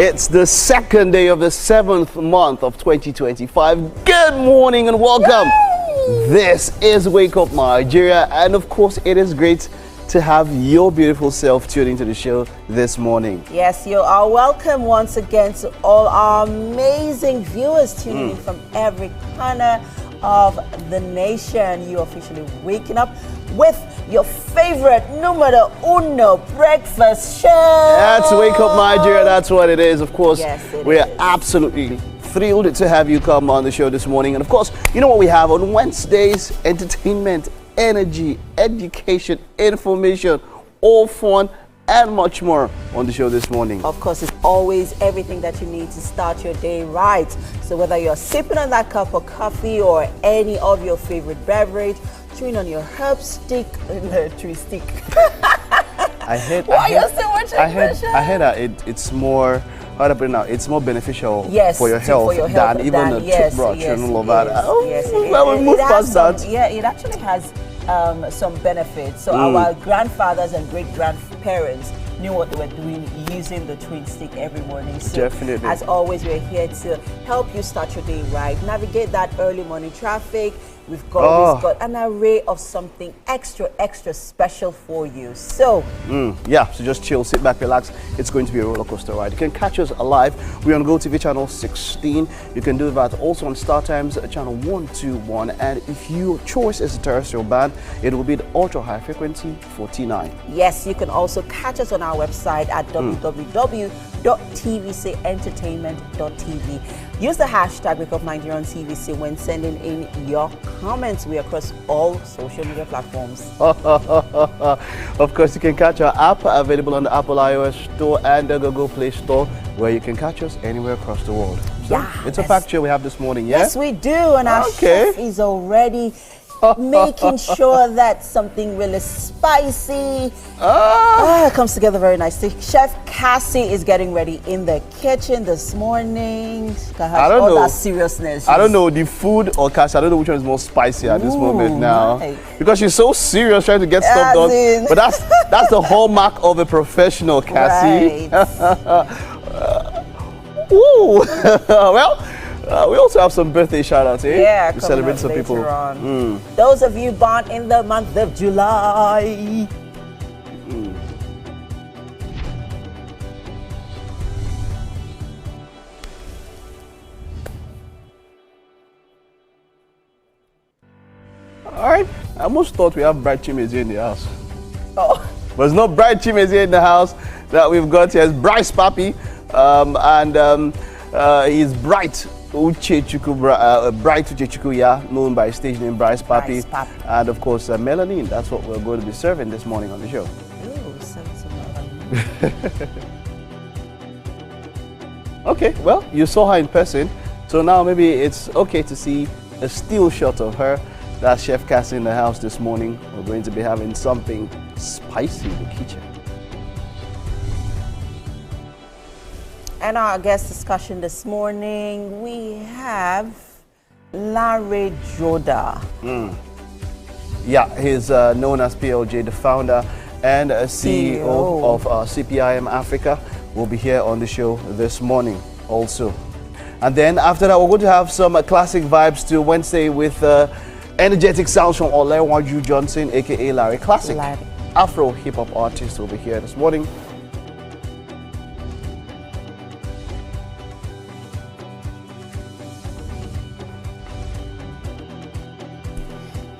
It's the second day of the 7th month of 2025. Good morning and welcome. Yay! This is Wake Up Nigeria, and of course it is great to have your beautiful self tuned into the show this morning. Yes, you are welcome once again to all our amazing viewers tuning in from every corner of the nation. You officially waking up with your favorite numero uno breakfast show. That's Wake Up Nigeria, that's what it is. Of course, yes, we are absolutely thrilled to have you come on the show this morning. And of course, you know what we have on Wednesdays: entertainment, energy, education, information, all fun and much more on the show this morning. Of course, it's always everything that you need to start your day right. So whether you're sipping on that cup of coffee or any of your favorite beverage, chewing on your herb stick, tree stick. I heard that it's more, how to put it now, it's more beneficial for your health than even a toothbrush and all of that. Well, we move past that. Yeah, it actually has some benefits. So our grandfathers and great-grandparents knew what they were doing using the twin stick every morning. So definitely. As always, we're here to help you start your day right, navigate that early morning traffic. We've got an array of something extra special for you. So yeah, so just chill, sit back, relax. It's going to be a roller coaster ride. You can catch us live. We're on GOTV channel 16. You can do that also on StarTimes channel 121. And if your choice is a terrestrial band, it will be the ultra high frequency 49. Yes, you can also catch us on our website at www.tvcentertainment.tv. Use the hashtag Wake Up Nigeria on TVC when sending in your comments. We are across all social media platforms. Of course, you can catch our app available on the Apple iOS Store and the Google Play Store, where you can catch us anywhere across the world. So yeah, it's a packed show we have this morning, yeah? Yes, we do, and our chef is already making sure that something really spicy comes together very nicely. Chef Cassie is getting ready in the kitchen this morning. I don't know. That seriousness. I don't know the food or Cassie. I don't know which one is more spicy at this moment now, because she's so serious trying to get stuff done. But that's the hallmark of a professional, Cassie. Right. Ooh. Well. We also have some birthday shout-outs, eh? Yeah, to celebrate some people. Those of you born in the month of July. All right. I almost thought we have Bright Chimezi in the house. Oh. But it's not Bright Chimezi in the house that we've got here. It's Bryce Papi, and he's Bright Uchechukwu, Bright Uchechukwu, yeah, known by stage name Bryce Papi. And of course, Melanin. That's what we're going to be serving this morning on the show. Ooh, Okay, well, you saw her in person, so now maybe it's okay to see a still shot of her. That's Chef Cassie in the house this morning. We're going to be having something spicy in the kitchen. And our guest discussion this morning, we have Larry Joda. Yeah, he's known as PLJ, the founder and CEO of CPIM Africa. Will be here on the show this morning also. And then after that, we're going to have some classic vibes to Wednesday with energetic sounds from Olewaju Johnson, aka Larry Classic. Afro hip-hop artist will be here this morning.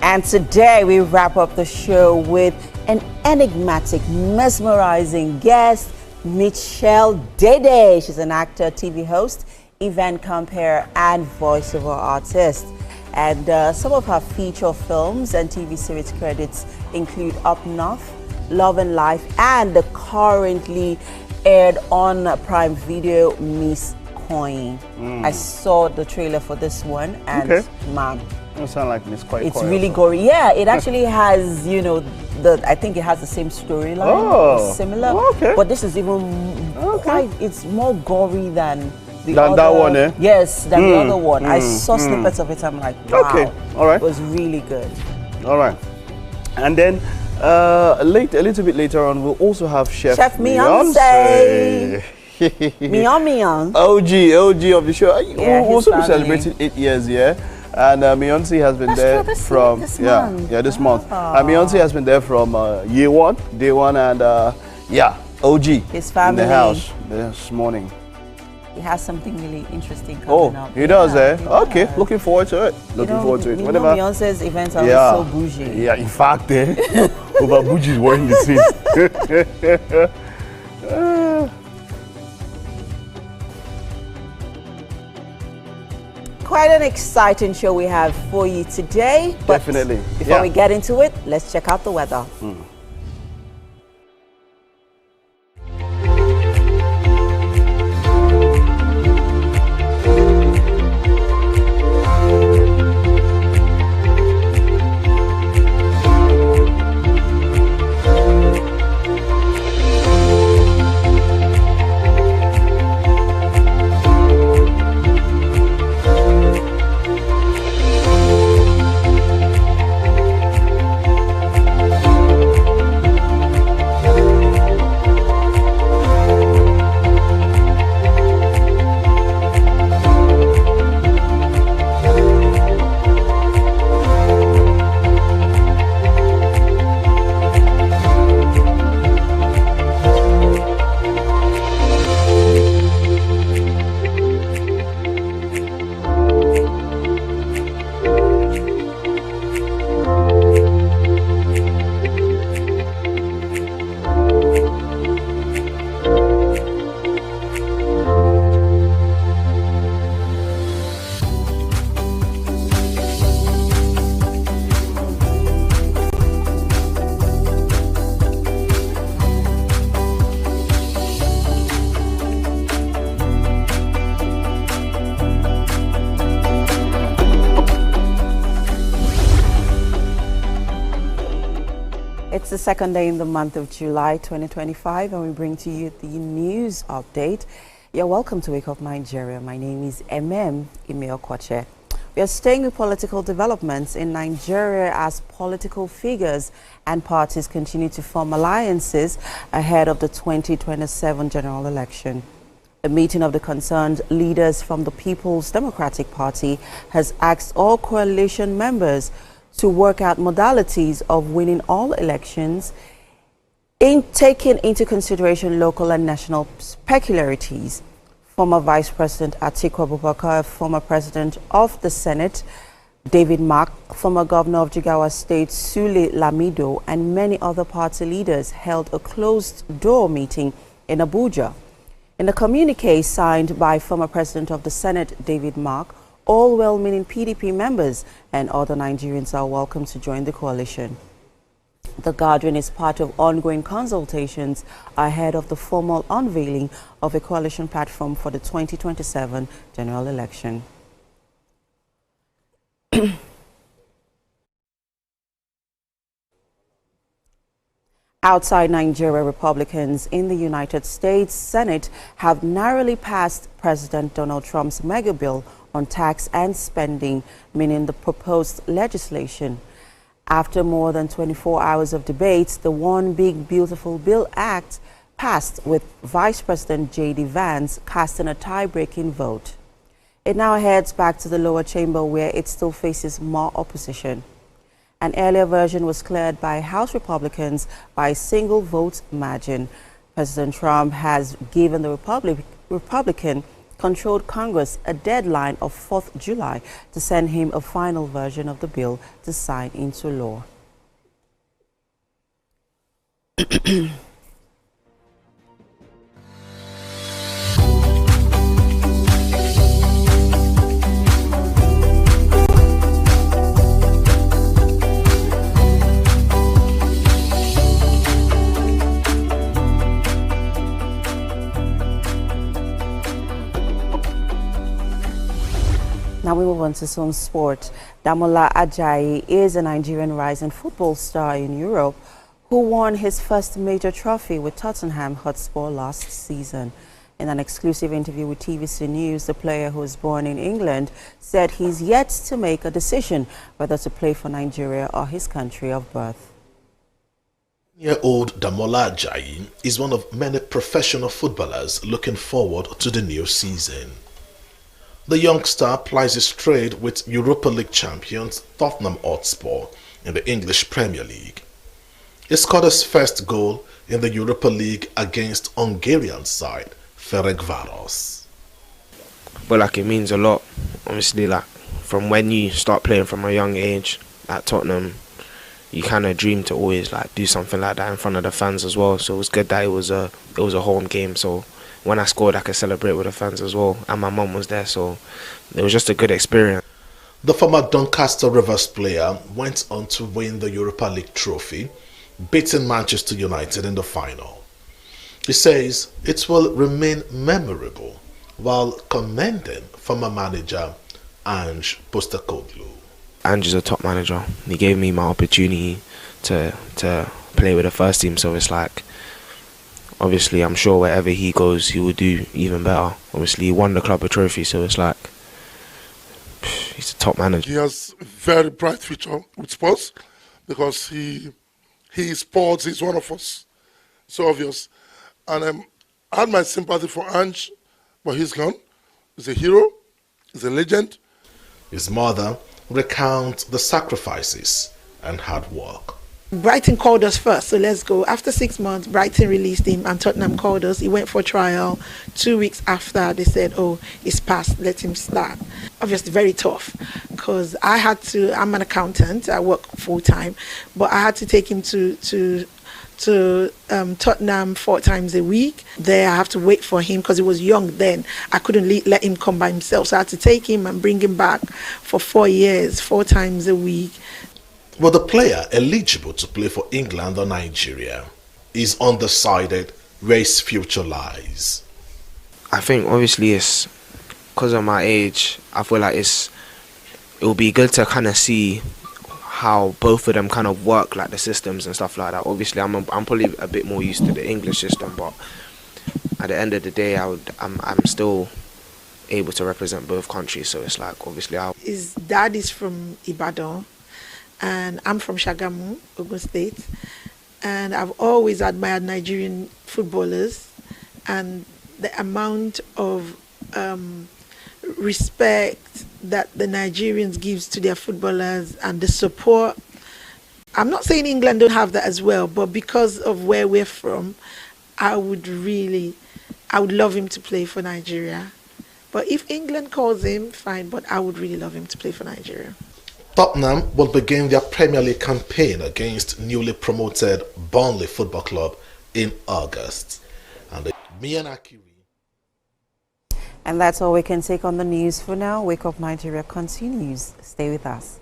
And today we wrap up the show with an enigmatic, mesmerizing guest, Michelle Dede. She's an actor, TV host, event compere, and voiceover artist. And some of her feature films and TV series credits include Up North, Love and Life, and the currently aired on Prime Video, Miss Coin. I saw the trailer for this one, and man, it sounds like Miss Coin. It's really gory. Yeah, it actually has, you know, I think it has the same storyline, similar. But this is even quite. It's more gory than the other, that one, eh? Yes, than the other one. I saw snippets of it. I'm like, wow. All right. It was really good. All right. And then a little bit later on, we'll also have Chef Beyonce. Mion Mion. OG of the show. Yeah, we'll also be family. celebrating 8 years, yeah. And Beyonce has been That's there true, this from month. this month. Ah. And Beyonce has been there from day one, and OG His in family. the house this morning. He has something really interesting coming up. He does, eh? he Okay, does. looking forward to it. Looking forward to it. You Whenever. know Beyonce's events are Yeah, always so bougie. yeah. In fact, over bougie is wearing the scene. Quite an exciting show we have for you today. But Definitely. before we get into it, let's check out the weather. It's the second day in the month of July 2025, and we bring to you the news update. You're welcome to Wake Up Nigeria. My name is Emeo Kwache. We are staying with political developments in Nigeria as political figures and parties continue to form alliances ahead of the 2027 general election. A meeting of the concerned leaders from the People's Democratic Party has asked all coalition members to work out modalities of winning all elections, in taking into consideration local and national peculiarities. Former Vice President Atiku Abubakar, former President of the Senate David Mark, former Governor of Jigawa State Sule Lamido, and many other party leaders held a closed-door meeting in Abuja. In a communique signed by former President of the Senate David Mark, all well-meaning PDP members and other Nigerians are welcome to join the coalition. The gathering is part of ongoing consultations ahead of the formal unveiling of a coalition platform for the 2027 general election. Outside Nigeria, Republicans in the United States Senate have narrowly passed President Donald Trump's mega bill on tax and spending, meaning the proposed legislation. After more than 24 hours of debates, the One Big Beautiful Bill Act passed with Vice President J.D. Vance casting a tie-breaking vote. It now heads back to the lower chamber where it still faces more opposition. An earlier version was cleared by House Republicans by a single vote margin. President Trump has given the Republican-controlled Congress a deadline of 4th July to send him a final version of the bill to sign into law. Now we move on to some sport. Damola Ajayi is a Nigerian rising football star in Europe who won his first major trophy with Tottenham Hotspur last season. In an exclusive interview with TVC News, the player, who was born in England, said he's yet to make a decision whether to play for Nigeria or his country of birth. Year-old Damola Ajayi is one of many professional footballers looking forward to the new season. The youngster plies his trade with Europa League champions Tottenham Hotspur in the English Premier League. He scored his first goal in the Europa League against Hungarian side Ferencváros. But like, it means a lot, obviously, like from when you start playing from a young age at Tottenham, you kind of dream to always like do something like that in front of the fans as well. So it was good that it was a home game. So when I scored, I could celebrate with the fans as well, and my mum was there. So it was just a good experience. The former Doncaster Rovers player went on to win the Europa League trophy, beating Manchester United in the final. He says it will remain memorable while commending former manager Ange Postecoglou. Ange is a top manager. He gave me my opportunity to play with the first team, so it's like, obviously I'm sure wherever he goes he will do even better. Obviously he won the club a trophy, so it's like, he's a top manager. He has a very bright future with sports because he is sports, he's one of us. So obvious. And I had my sympathy for Ange, but he's gone. He's a hero, he's a legend. His mother recounts the sacrifices and hard work. Brighton called us first, so let's go. After 6 months, Brighton released him and Tottenham called us. He went for trial. 2 weeks after, they said, oh, it's passed, let him start. Obviously very tough because I'm an accountant, I work full time, but I had to take him to Tottenham 4 times a week. There I have to wait for him because he was young then. I couldn't let him come by himself, so I had to take him and bring him back for 4 years, 4 times a week. But the player eligible to play for England or Nigeria is undecided where his future lies. I think obviously it's because of my age. I feel like it will be good to kind of see how both of them kind of work, like the systems and stuff like that. Obviously I'm probably a bit more used to the English system, but at the end of the day I'm still able to represent both countries, so it's like, obviously His dad is from Ibadan and I'm from Shagamu, Ogun State, and I've always admired Nigerian footballers and the amount of respect that the Nigerians gives to their footballers and the support. I'm not saying England don't have that as well, but because of where we're from, I would love him to play for Nigeria. But if England calls him, fine, but I would really love him to play for Nigeria. Tottenham will begin their Premier League campaign against newly promoted Burnley Football Club in August. And And that's all we can take on the news for now. Wake Up Nigeria continues. Stay with us.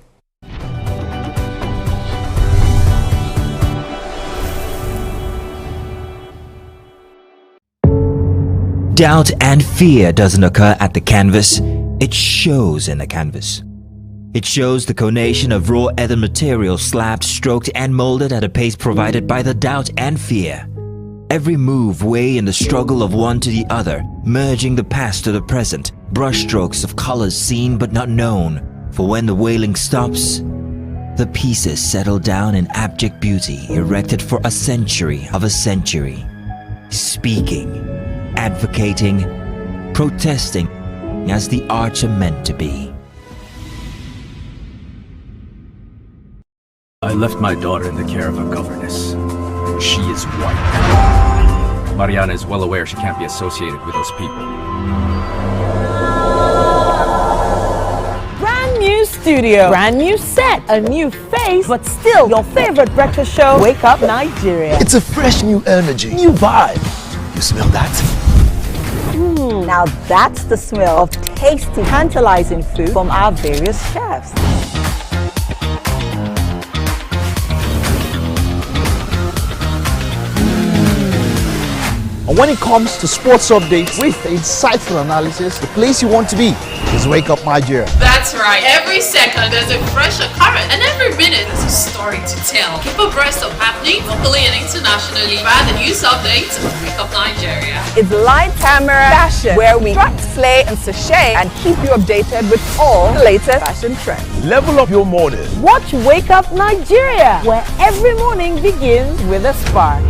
Doubt and fear doesn't occur at the canvas, it shows in the canvas. It shows the conation of raw earthen material slabbed, stroked and molded at a pace provided by the doubt and fear. Every move way in the struggle of one to the other, merging the past to the present, brushstrokes of colors seen but not known. For when the wailing stops, the pieces settle down in abject beauty erected for a century of a century. Speaking, advocating, protesting as the arts are meant to be. I left my daughter in the care of a governess. She is white. Mariana is well aware she can't be associated with those people. Brand new studio, brand new set, a new face, but still your favorite breakfast show, Wake Up Nigeria. It's a fresh new energy, new vibe. You smell that? Now that's the smell of tasty, tantalizing food from our various chefs. And when it comes to sports updates with insightful analysis, the place you want to be is Wake Up Nigeria. That's right. Every second there's a fresh occurrence, and every minute there's a story story to tell. Keep abreast of happening locally and internationally via the news updates of Wake Up Nigeria. It's light, camera, fashion, where we strut, slay, and sashay, and keep you updated with all the latest fashion trends. Level up your morning. Watch Wake Up Nigeria, where every morning begins with a spark.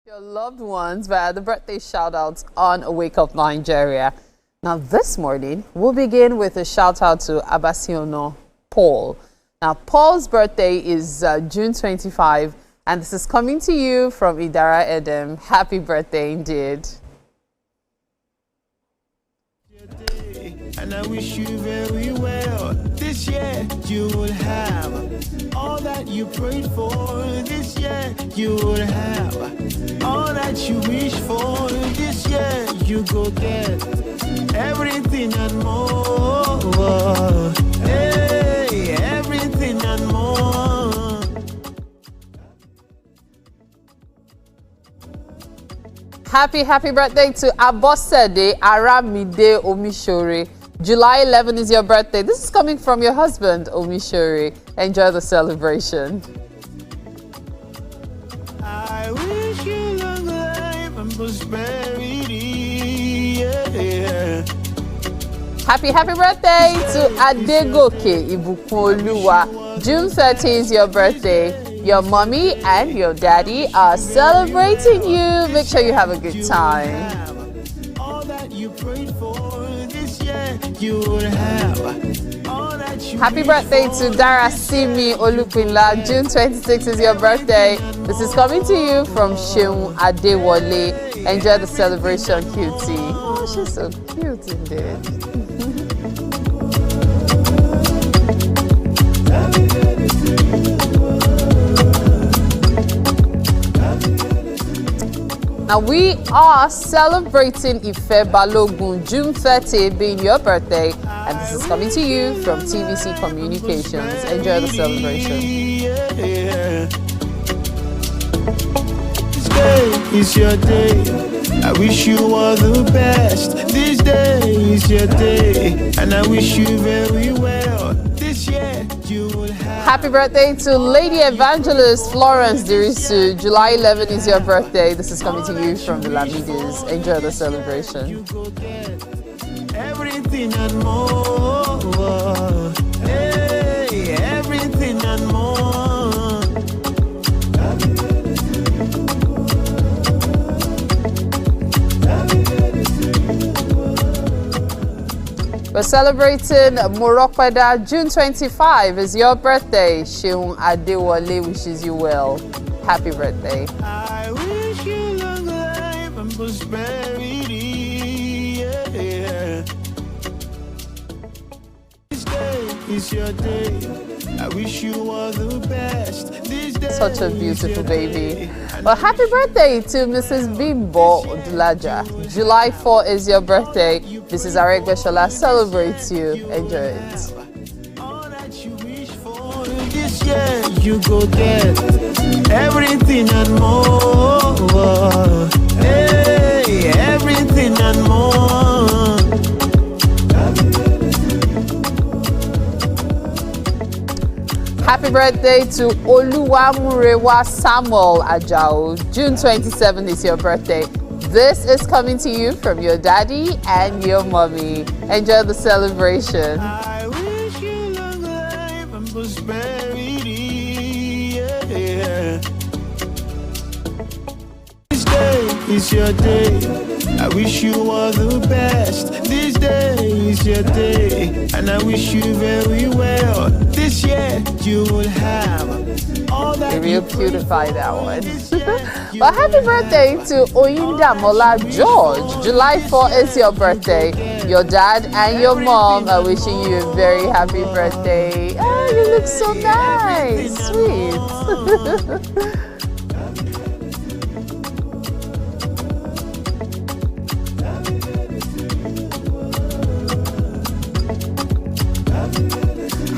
Your loved ones via the birthday shout-outs on Wake Up Nigeria. Now this morning, we'll begin with a shout-out to Abasiono Paul. Now Paul's birthday is June 25, and this is coming to you from Idara Edem. Happy birthday indeed. And I wish you very well. This year you will have all that you prayed for. This year you will have all that you wish for. This year you go get everything and more. Hey, everything and more. Happy birthday to Abosede Aramide Omishore. July 11 is your birthday. This is coming from your husband, Omishore. Enjoy the celebration. I wish you long life and prosperity. Yeah. Happy birthday to Adegoke Ibukunoluwa. June 30 is your birthday. Your mommy and your daddy are celebrating you. Make sure you have a good time. All that you prayed for this year, you would have. All that you Happy birthday to Darasimi Olupinla. June 26 is your birthday. This is coming to you from Sheun Adewale. Enjoy the celebration, cutie. Oh, she's so cute indeed. Now we are celebrating Ife Balogun, June 30 being your birthday, and this is coming to you from TVC Communications. Enjoy the celebration. This day is your day. I wish you all the best. This day is your day, and I wish you very well. This year you will have. Happy birthday to Lady Evangelist Florence Dirisu. July 11 is your birthday. This is coming to you from the Lamides. Enjoy the celebration. Everything and more. Hey, everything and more. We're celebrating Morokweda. June 25 is your birthday. Sheun Adewale wishes you well. Happy birthday. I wish you long life and prosperity. Yeah. This day is your day. I wish you all the best. This day Such a beautiful baby. Well, happy birthday to Mrs. Bimbo Odulaja. July 4 is your birthday. Mrs. Aregbeshola celebrates you. Enjoy it. all that you wish for this year, you go get everything and more. Hey, everything and more. Happy birthday to Oluwamurewa Samuel Ajao. June 27 is your birthday. This is coming to you from your daddy and your mommy. Enjoy the celebration. I wish you long life and prosperity. Yeah. This day is your day. I wish you all the best. This day is your day, and I wish you very well. This year you will have all They that will you prayed beautify for that one. this year, you But happy will birthday have to Oyinda Mola George. July 4 is your birthday. Your dad and your mom are wishing you a very happy birthday. Oh, you look so nice. Sweet.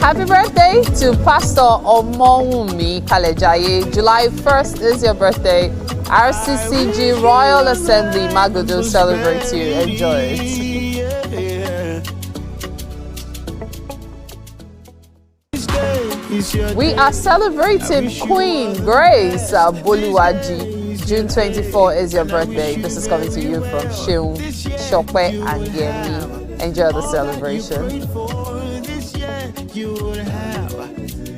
Happy birthday to Pastor Omowumi Kalejaye. July 1st is your birthday. RCCG Royal Assembly Magodo celebrates you. Enjoy it. We are celebrating Queen Grace Boluwaji. June 24 is your birthday. This is coming to you from Sheung, Shokwe, and Yemi. Enjoy the celebration. You will have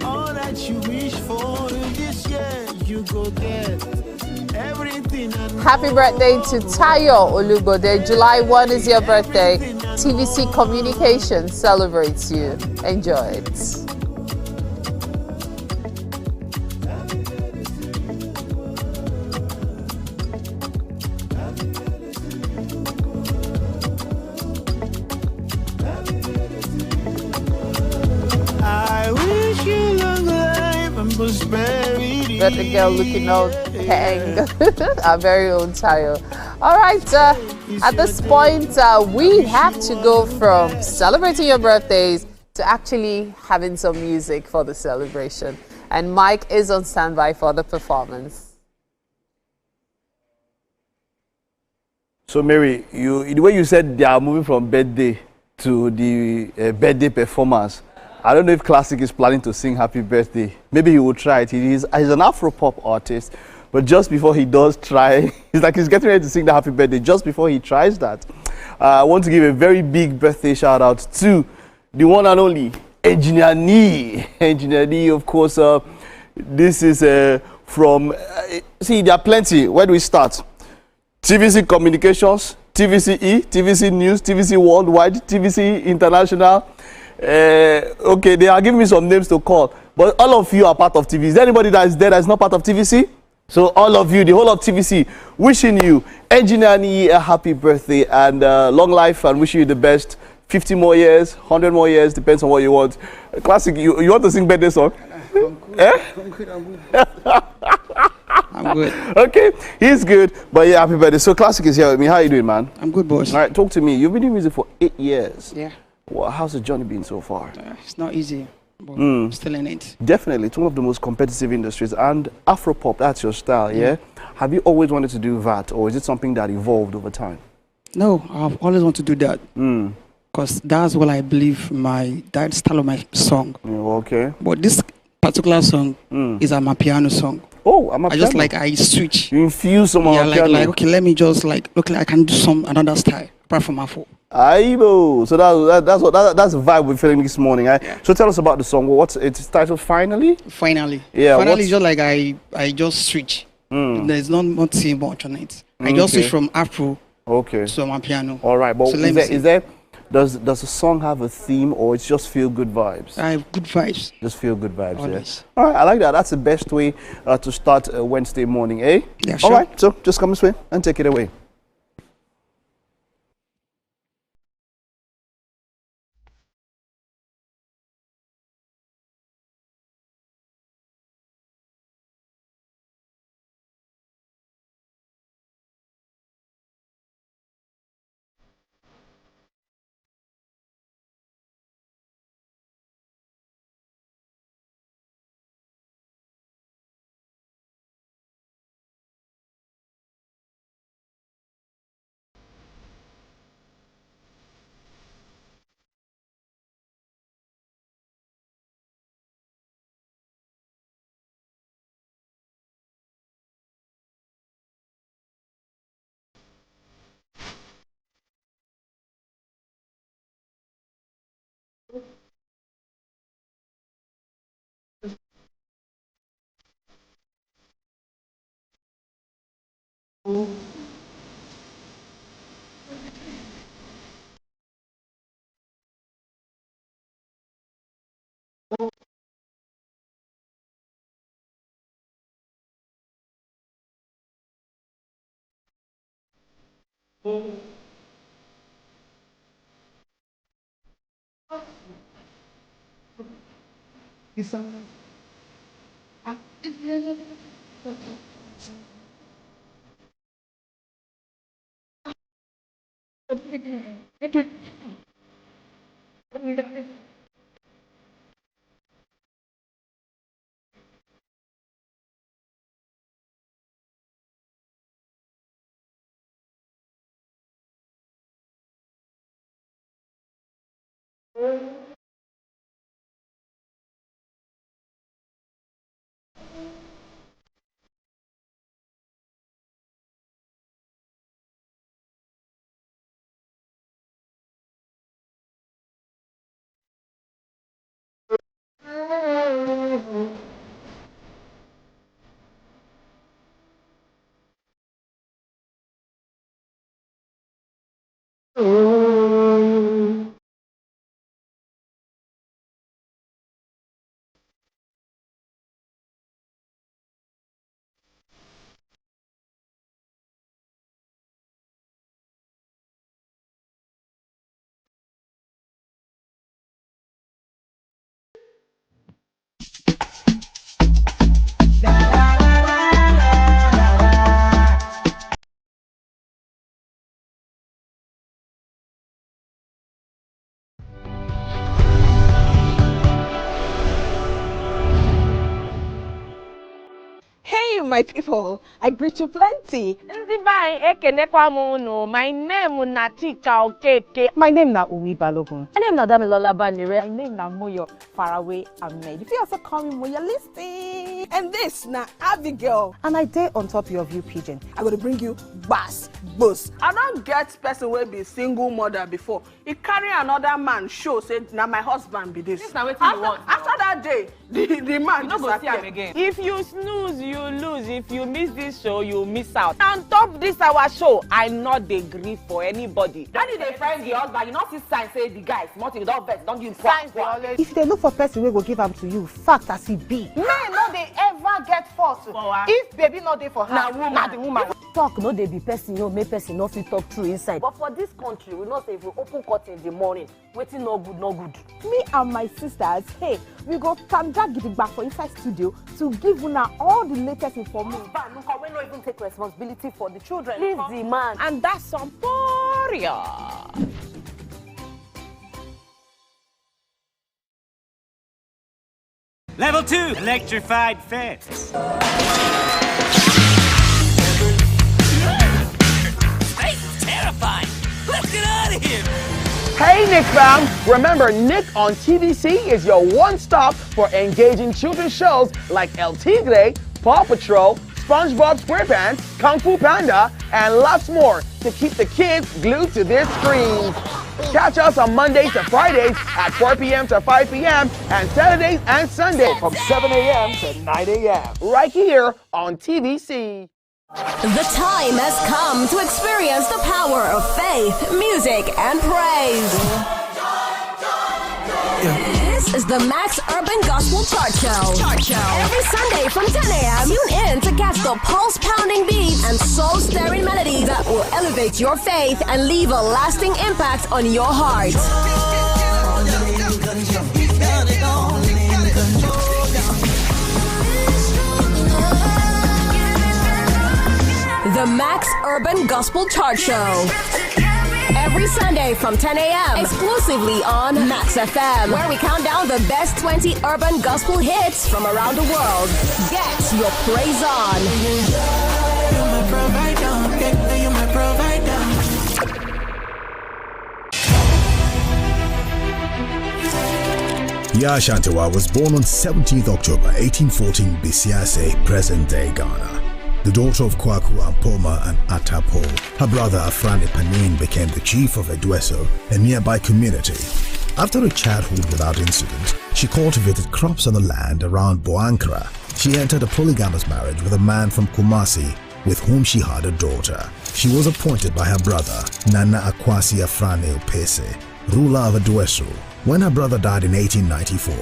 all that you wish for this year. You go get everything. Happy birthday to Tayo Olubode. July 1 is your birthday. TVC Communications celebrates you. Enjoy it. Got the girl looking out hang. Our very own Tayo. All right, at this point, we have to go from celebrating your birthdays to actually having some music for the celebration. And Mike is on standby for the performance. So, Mary, the way you said they are moving from birthday to the birthday performance, I don't know if Classic is planning to sing Happy Birthday. Maybe he will try it. He's an Afro-pop artist, but just before he does try, he's getting ready to sing the Happy Birthday. Just before he tries that, I want to give a very big birthday shout out to the one and only Engineer Nee. Engineer Nee, of course, this is from, see, there are plenty. Where do we start? TVC Communications, TVC TVC News, TVC Worldwide, TVC International. Okay, they are giving me some names to call, but all of you are part of TVC. Is there anybody that is there that is not part of TVC? So all of you, the whole of TVC, wishing you, Engineer Nee, a happy birthday and long life, and wishing you the best. 50 more years, 100 more years, depends on what you want. Classic, you want to sing birthday song? I'm good. I'm good. I'm good. Okay, he's good, but yeah, happy birthday. So Classic is here with me. How are you doing, man? I'm good, boss. All right, talk to me. You've been doing music for 8 years. Yeah. Well, how's the journey been so far? It's not easy, but I'm still in it. Definitely, it's one of the most competitive industries, and Afropop, that's your style, yeah? Have you always wanted to do that, or is it something that evolved over time? No, I've always wanted to do that. Because that's what I believe that style of my song. Okay. But this particular song is a piano song. Oh, I'm a I just I switch. You infuse some piano. Like okay, let me just I can do some another style apart from Afro. Aibo. So that's the vibe we're feeling this morning. Yeah. So tell us about the song. What's it's titled? Finally. Finally. Yeah. Finally, just like I just switch. There's not much on it. I just switch from Afro. To my piano. All right, but so does the song have a theme, or it's just feel good vibes? I have good vibes. Just feel good vibes. Always. Yeah. All right, I like that. That's the best way to start a Wednesday morning, eh? Yeah, sure. All right, so just come this way and take it away. Hey, my people, I greet you plenty. My name na Umi Balogun. My name na Damilola Banire. My name na Moyo Faraway Ahmed. If you also call me Moyo, listen. And this na Abigail. And I dare on top of you, pigeon. I'm going to bring you bass, boost. I don't get person will be single mother before. He carry another man show, say, now my husband be this. After that day, the man you go see him again. If you snooze, you lose. If you miss this show, you miss out. On top this our show, I not dey gree for anybody. When you dey find the husband, you not see sign say the guy smart, you don't vex, don't give signs. If they look for person we will give them to you, fact as it be. Men no dey ever get fault. If baby not dey for her, na the woman. Talk no dey be person, no make person no fit talk true inside. But for this country, we know say if we open curtain in the morning, waiting no good, no good. Me and my sisters, hey, we go tanda gidigba for inside studio to give una all the latest information. Look, we no even take responsibility for the children. Leave the man. And that's some poria. Level 2, electrified fence. Space terrifying. Let's get out of here. Hey Nick fam! Remember, Nick on TVC is your one-stop for engaging children's shows like El Tigre, Paw Patrol, SpongeBob SquarePants, Kung Fu Panda, and lots more to keep the kids glued to their screens. Catch us on Mondays to Fridays at 4 p.m. to 5 p.m. and Saturdays and Sundays from 7 a.m. to 9 a.m. right here on TVC. The time has come to experience the power of faith, music, and praise. This is the Max Urban Gospel Chart Show. Every Sunday from 10 a.m. Tune in to catch the pulse-pounding beats and soul-stirring melodies that will elevate your faith and leave a lasting impact on your heart. The Max Urban Gospel Chart Show. Every Sunday from 10 a.m. exclusively on Max FM, where we count down the best 20 urban gospel hits from around the world. Get your praise on. You're my provider. You're my provider. Yashantewa was born on 17th October 1814 Bisiase, present-day Ghana. The daughter of Kwaku Ampoma and Atapo, her brother Afrani Panin became the chief of Edweso, a nearby community. After a childhood without incident, she cultivated crops on the land around Boankra. She entered a polygamous marriage with a man from Kumasi, with whom she had a daughter. She was appointed by her brother, Nana Akwasi Afrani Opese, ruler of Edweso, When her brother died in 1894,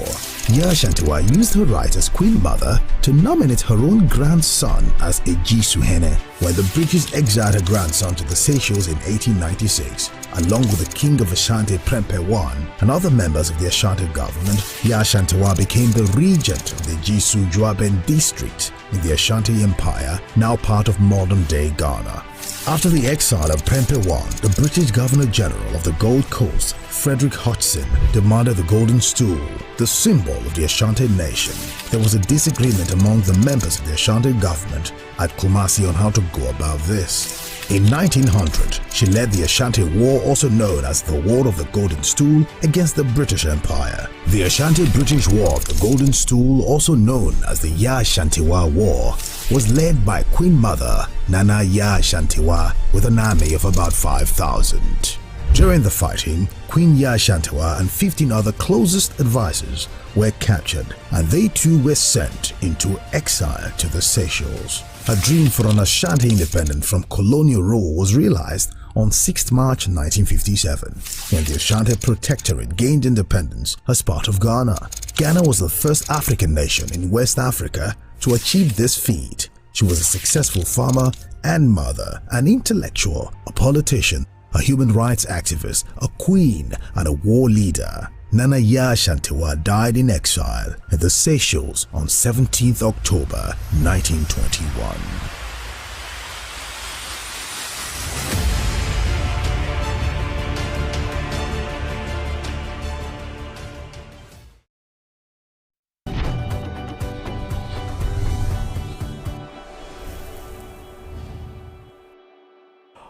Ya Ashantiwa used her right as Queen Mother to nominate her own grandson as Ejisuhene when the British exiled her grandson to the Seychelles in 1896. Along with the King of Ashanti Prempeh I and other members of the Ashanti government, Ya Ashantiwa became the regent of the Ejisu Juaben district in the Ashanti Empire, now part of modern-day Ghana. After the exile of Prempeh I, the British Governor-General of the Gold Coast, Frederick Hodgson, demanded the Golden Stool, the symbol of the Ashanti nation. There was a disagreement among the members of the Ashanti government at Kumasi on how to go about this. In 1900, she led the Ashanti War, also known as the War of the Golden Stool, against the British Empire. The Ashanti-British War of the Golden Stool, also known as the Ya Ashantiwa War, was led by Queen Mother Nana Ya Ashantiwa with an army of about 5,000. During the fighting, Queen Ya Ashantiwa and 15 other closest advisors were captured, and they too were sent into exile to the Seychelles. Her dream for an Ashanti independence from colonial rule was realized on 6 March 1957, when the Ashanti Protectorate gained independence as part of Ghana. Ghana was the first African nation in West Africa to achieve this feat. She was a successful farmer and mother, an intellectual, a politician, a human rights activist, a queen, and a war leader. Nana Ya Ashantiwa died in exile at the Seychelles on 17th October 1921.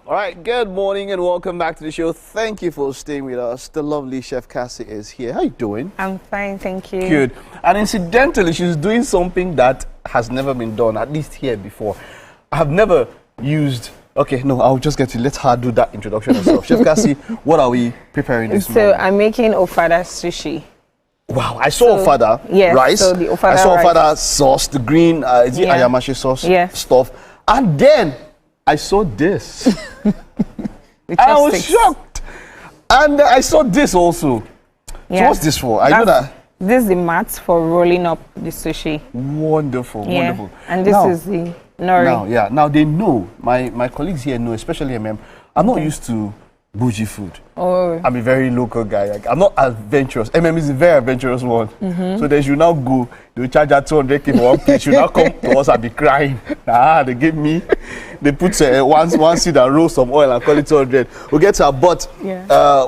All right, good morning and welcome back to the show. Thank you for staying with us. The lovely Chef Cassie is here. How you doing? I'm fine, thank you. Good. And incidentally, she's doing something that has never been done, at least here before. I have never used... Okay, no, I'll just get to let her do that introduction herself. Chef Cassie, what are we preparing this morning? So I'm making ofada sushi. Wow, I saw ofada rice. So the ofada I saw rice. ofada sauce, the green, is it ayamashi sauce stuff. And then I saw this. I was shocked. And I saw this also. So what's this for? I know that. This is the mat for rolling up the sushi. Wonderful, wonderful. And this is the nori. Now they know, my colleagues here know, especially I'm not used to bougie food. Oh. I'm a very local guy. Like, I'm not adventurous. Is a very adventurous one. So they should now go, they will charge her 200k for one plate. She should now come to us and be crying. They give me, they put one seed and roll some oil and call it 200. We'll get to her, but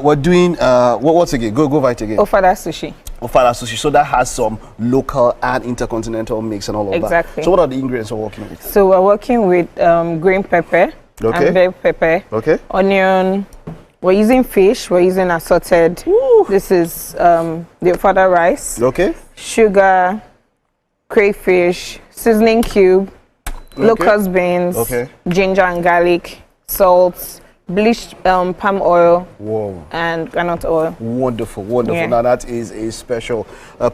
we're doing, what's again? Go right again. Ofada sushi. Ofada sushi. So that has some local and intercontinental mix and all of that. Exactly. So what are the ingredients we're working with? So we're working with green pepper, and bell pepper, onion. We're using fish. We're using assorted. This is the ofada rice. Sugar, crayfish, seasoning cube, locust beans, ginger and garlic, salt, bleached palm oil, and granite oil. Wonderful, wonderful. Now that is a special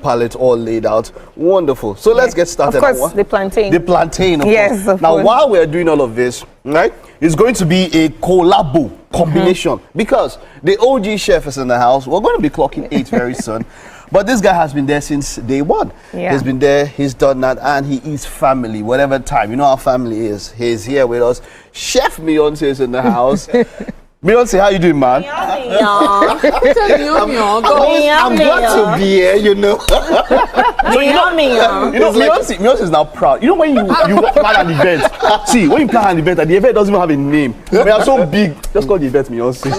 palette all laid out. Wonderful. So let's get started. Of course, the plantain. The plantain, of course. Of now, course. while we're doing all of this, right, it's going to be a collabo combination because the OG chef is in the house. We're going to be clocking 8 very soon. But this guy has been there since day one. He's been there, he's done that, and he is family, whatever time. You know how family is. He's here with us. Chef Beyonce is in the house. Beyonce, how you doing, man? I'm glad to be here, you know. Beyonce is now proud. You know when you plan an event, see, when you plan an event and the event doesn't even have a name, we are so big, just call the event Beyonce.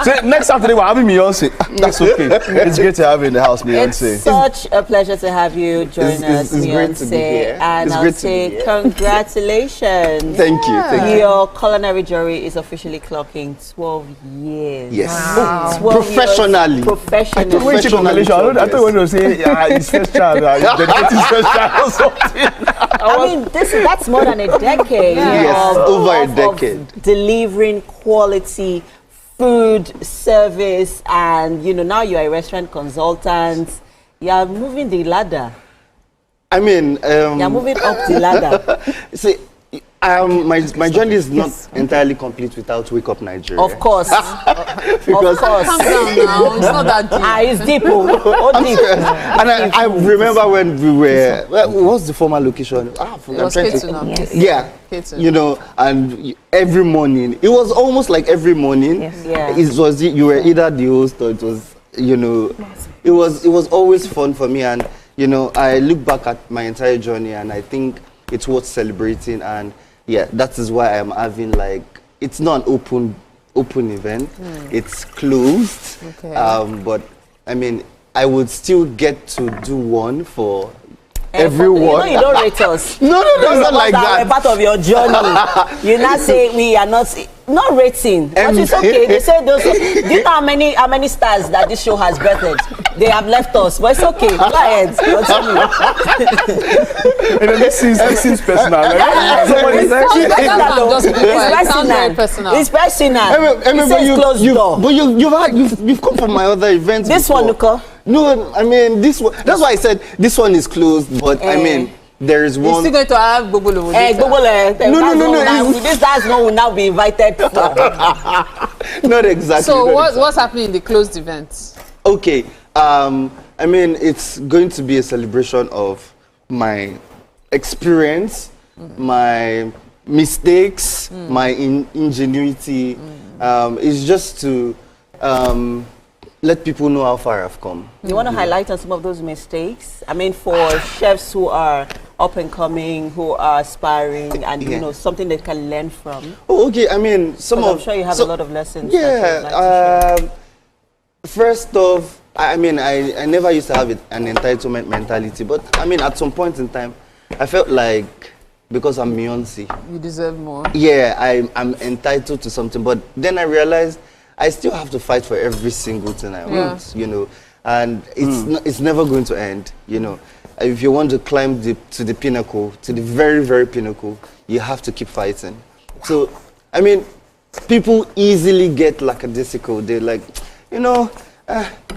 So next Saturday we're having Beyonce. That's okay. It's great to have you in the house, Beyonce. It's such a pleasure to have you join us, it's Beyonce. great to be here. And I'll say congratulations. Thank you. Your culinary journey is officially clocking 12 years. Yes. Wow. Professionally. Professionally. I thought when you were saying, his first child, dedicated his first child or something. I mean, that's more than a decade. Over a decade. Of delivering quality food, service, and now you're a restaurant consultant. You're moving the ladder. I mean, you're moving up the ladder. See, my journey is not entirely complete without Wake Up Nigeria. Of course. Because calm down now. It's not that deep. It's deep. Deep. And I remember when we were, what's the former location? It was K2 Yeah. K2. You know, and every morning, it was almost like every morning. It was, you were either the host or it was, you know, it was always fun for me. And, you know, I look back at my entire journey and I think it's worth celebrating. And yeah, that is why I'm having like, it's not an open event. It's closed. But I mean, I would still get to do one for everyone. You don't rate us. No, it's not like that. We're part of your journey. You not say we are not rating. But it's okay. They say those. Do you know how many stars that this show has birthed? They have left us, but it's okay. Go ahead. This seems personal. It's personal. But you've come from my other events. This one, Luca. No, I mean this one. That's why I said this one is closed. But I mean, there is one. You're still going to have Gogolo. No. This guys will now be invited. Not exactly. So what's happening in the closed events? Okay. I mean, it's going to be a celebration of my experience, my mistakes, my ingenuity. It's just to let people know how far I've come. You want to highlight on some of those mistakes? I mean, for chefs who are up and coming, who are aspiring, and you know, something they can learn from. Oh, okay. I mean, I'm sure you have a lot of lessons. Yeah. First off, I mean, I never used to have an entitlement mentality, but I mean, at some point in time, I felt like because I'm Beyonce, you deserve more. Yeah, I'm entitled to something, but then I realized I still have to fight for every single thing I want, you know, and it's never going to end, you know. If you want to climb to the pinnacle, to the very, very pinnacle, you have to keep fighting. So, I mean, people easily get lackadaisical. They're like, you know,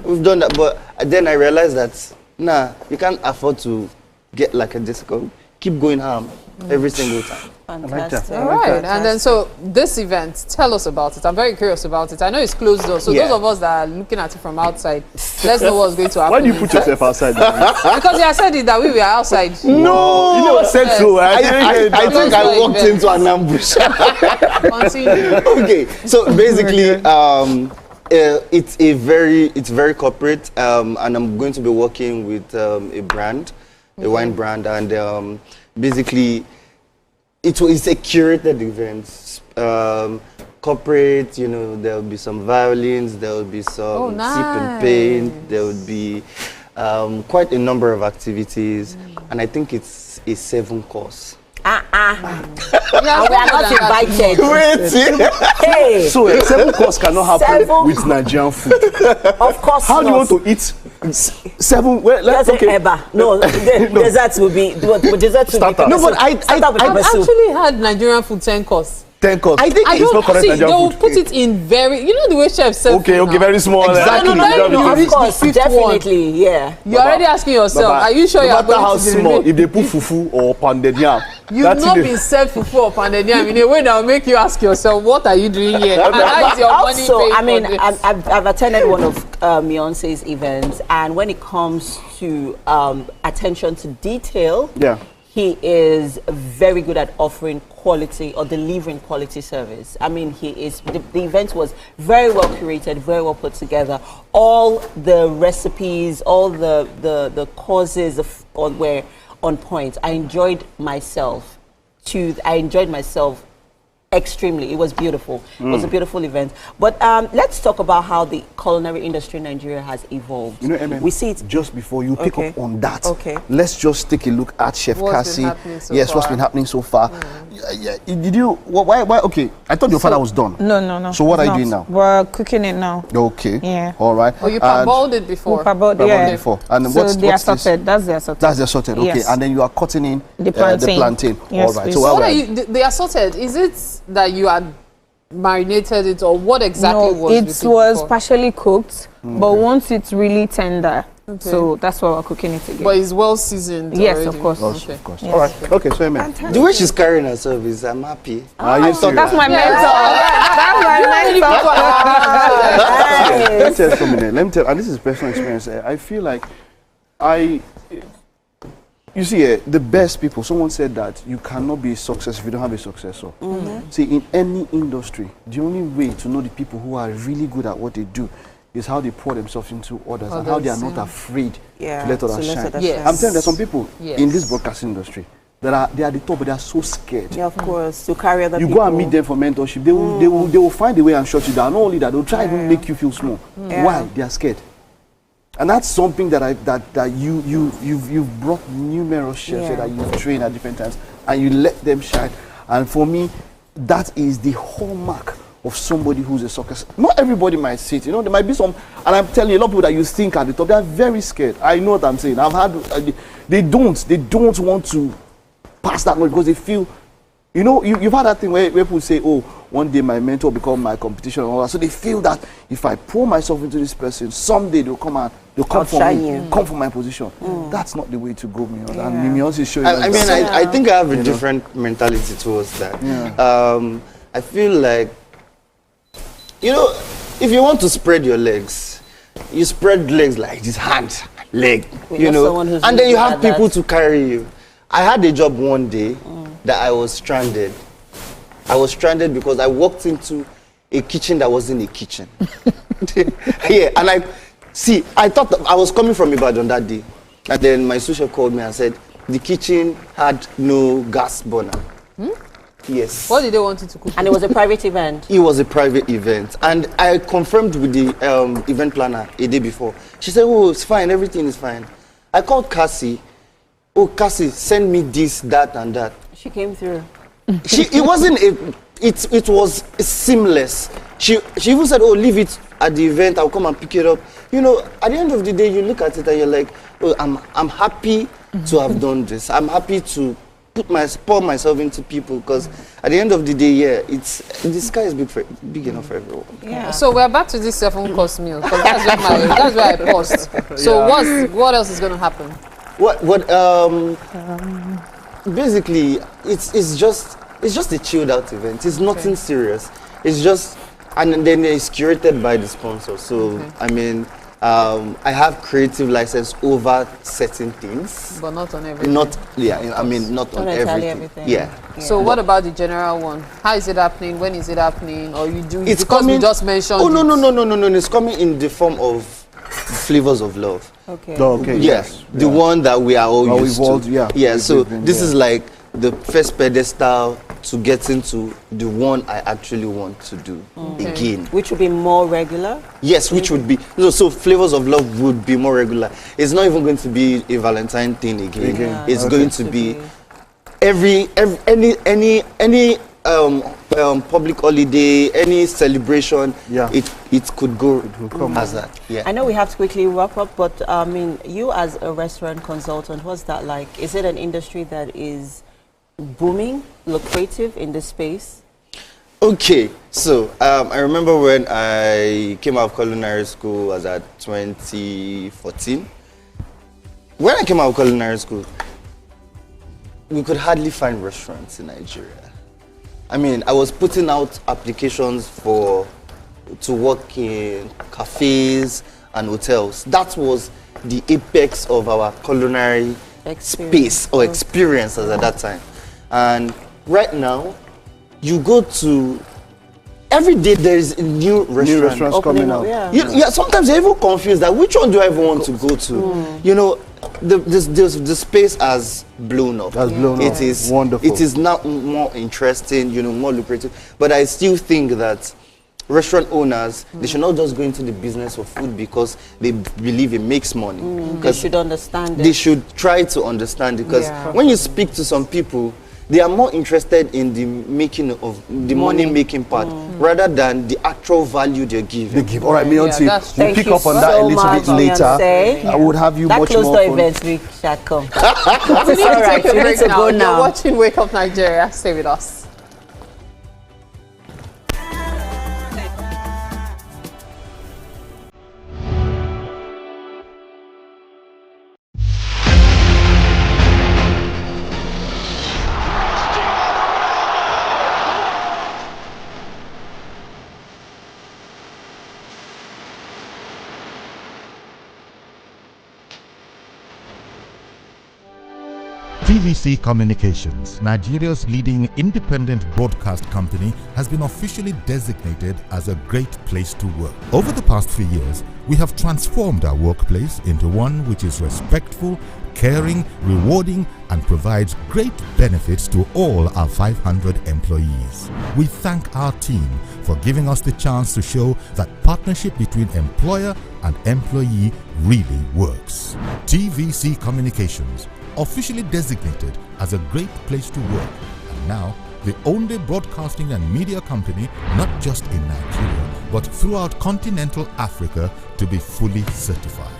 we've done that, but then I realized that, nah, you can't afford to get lackadaisical. Keep going ham every single time. Fantastic. All right, and then so this event, tell us about it. I'm very curious about it. I know it's closed though, so those of us that are looking at it from outside, let's know what's going to happen. Why do you put yourself outside? Because you said it that we were outside. No, you never said so. I think I walked into an ambush. Continue. Okay, so basically, it's very corporate, and I'm going to be working with a brand, a wine brand, and basically it's a curated event. Corporate, you know, there will be some violins, there will be some sip and paint, there will be quite a number of activities, and I think it's a 7-course. We are not invited. Hey. So a 7-course cannot happen with Nigerian food. Of course. How do you want to eat 7? Well, No, desserts will be. Desserts will be. No, but I actually had Nigerian food 10 course. 10 course. I think it's not correct. They will put it in very, you know the way chefs serve. Okay, very small. Exactly. Of course, definitely, yeah. You're already asking yourself, are you sure you're going how to small? If they put fufu or pounded yam, you've not been served fufu or pounded yam in a way that will make you ask yourself, what are you doing here? And how is your money paid? I mean, I've attended one of Beyonce's events, and when it comes to attention to detail, he is very good at offering quality or delivering quality service. I mean, the event was very well curated, very well put together. All the recipes, all the causes were on point. I enjoyed myself extremely. It was beautiful. It was a beautiful event. But let's talk about how the culinary industry in Nigeria has evolved. You know, we see it just before you pick up on that. Okay. Let's just take a look at Chef Cassie. What's been happening so far? Did you? Why? Okay. I thought your father was done. No. So what are you doing now? We're cooking it now. Okay. Yeah. All right. Oh, you parboiled it before. Before. And so they are sorted. That's their sorted. That's their sorted. Okay. Yes. And then you are cutting in the plantain. Yes, all right. Please. So what are you? They are sorted. Is it that you had marinated it, or what exactly was it? It was partially cooked, but once it's really tender, So that's why we're cooking it again. But it's well seasoned. Yes, already. of course. Okay. Of course. All right. Okay, so amen. The way she's carrying herself is, I'm happy. So that's my mentor. Let me tell you for a minute. Let me tell you, and this is personal experience. I feel like you see, the best people, someone said that you cannot be a success if you don't have a successor. See, in any industry, the only way to know the people who are really good at what they do is how they pour themselves into others and how they are not afraid to let others shine. Yes. I'm telling you, there's some people in this broadcasting industry that they are the top, but they are so scared. Yeah, of course, to carry other people. You go and meet them for mentorship, they will find a way and shut you down. Not only that, they'll try even make you feel small. Why? They are scared. And that's something that you've brought numerous chefs that you've trained at different times, and you let them shine. And for me, that is the hallmark of somebody who's a success. Not everybody might see it, you know. There might be some, and I'm telling you, a lot of people that you think at the top, they are very scared. I know what I'm saying. I've had, they don't want to pass that much because they feel, you know, you've had that thing where people say, oh, one day my mentor will become my competition and all that. So they feel that if I pour myself into this person, someday they'll come for me, come for my position. That's not the way to go, me. And Mimi also show you. I think I have a different mentality towards that. I feel like, you know, if you want to spread your legs, you spread legs like this, hand, leg, you know, and then you have people to carry you. I had a job one day that I was stranded. I was stranded because I walked into a kitchen that wasn't a kitchen. And I thought that I was coming from Ibadan that day. And then my sous chef called me and said, the kitchen had no gas burner. Yes. What did they want you to cook? And it was a private event? It was a private event. And I confirmed with the event planner a day before. She said, oh, it's fine, everything is fine. I called Cassie. Oh, Cassie, send me this, that, and that. She came through. It was seamless. She even said, oh, leave it at the event, I'll come and pick it up. You know, at the end of the day, you look at it and you're like, oh, I'm happy to have done this. I'm happy to pour myself into people, because at the end of the day, the sky is big enough for everyone. Yeah. So we're back to this 7-course meal, because that's where I paused. So what else is going to happen? Basically, it's just a chilled out event. It's nothing serious. It's just, and then it's curated by the sponsor. So I mean, I have creative license over certain things, but not on everything. Not on everything. Yeah. So what about the general one? How is it happening? When is it happening? Or you do? It's because coming. we just mentioned. Oh no! It's coming in the form of Flavors of Love. Okay. Yes. The one that we are all used to. Yeah. So this is like the first pedestal to get into the one I actually want to do again. Which would be more regular? Yes, which would be so Flavors of Love would be more regular. It's not even going to be a Valentine thing again. It's going to be any public holiday, any celebration, it could go as that. Yeah. I know we have to quickly wrap up, but I mean, you as a restaurant consultant, what's that like? Is it an industry that is booming, lucrative in this space? Okay, so I remember when I came out of culinary school, was at 2014. When I came out of culinary school, we could hardly find restaurants in Nigeria. I mean, I was putting out applications to work in cafes and hotels. That was the apex of our culinary space or experiences at that time. And right now, you go to every day there is a new restaurant coming out. Sometimes you're even confused that which one do I even want to go to? You know, the space has blown up. It is wonderful. It is now more interesting, you know, more lucrative. But I still think that restaurant owners, they should not just go into the business of food because they believe it makes money. They should understand it. They should try to understand it, because when you speak to some people, they are more interested in the making of the money-making part rather than the actual value they're giving. They give. All right, Mionsi, we'll pick up on that a little bit later. I would have you much more fun. That closed door events we shall come. We need to take a break now. You're watching Wake Up Nigeria. Stay with us. TVC Communications, Nigeria's leading independent broadcast company, has been officially designated as a great place to work. Over the past 3 years, we have transformed our workplace into one which is respectful, caring, rewarding, and provides great benefits to all our 500 employees. We thank our team for giving us the chance to show that partnership between employer and employee really works. TVC Communications, officially designated as a great place to work, and now the only broadcasting and media company, not just in Nigeria, but throughout continental Africa, to be fully certified.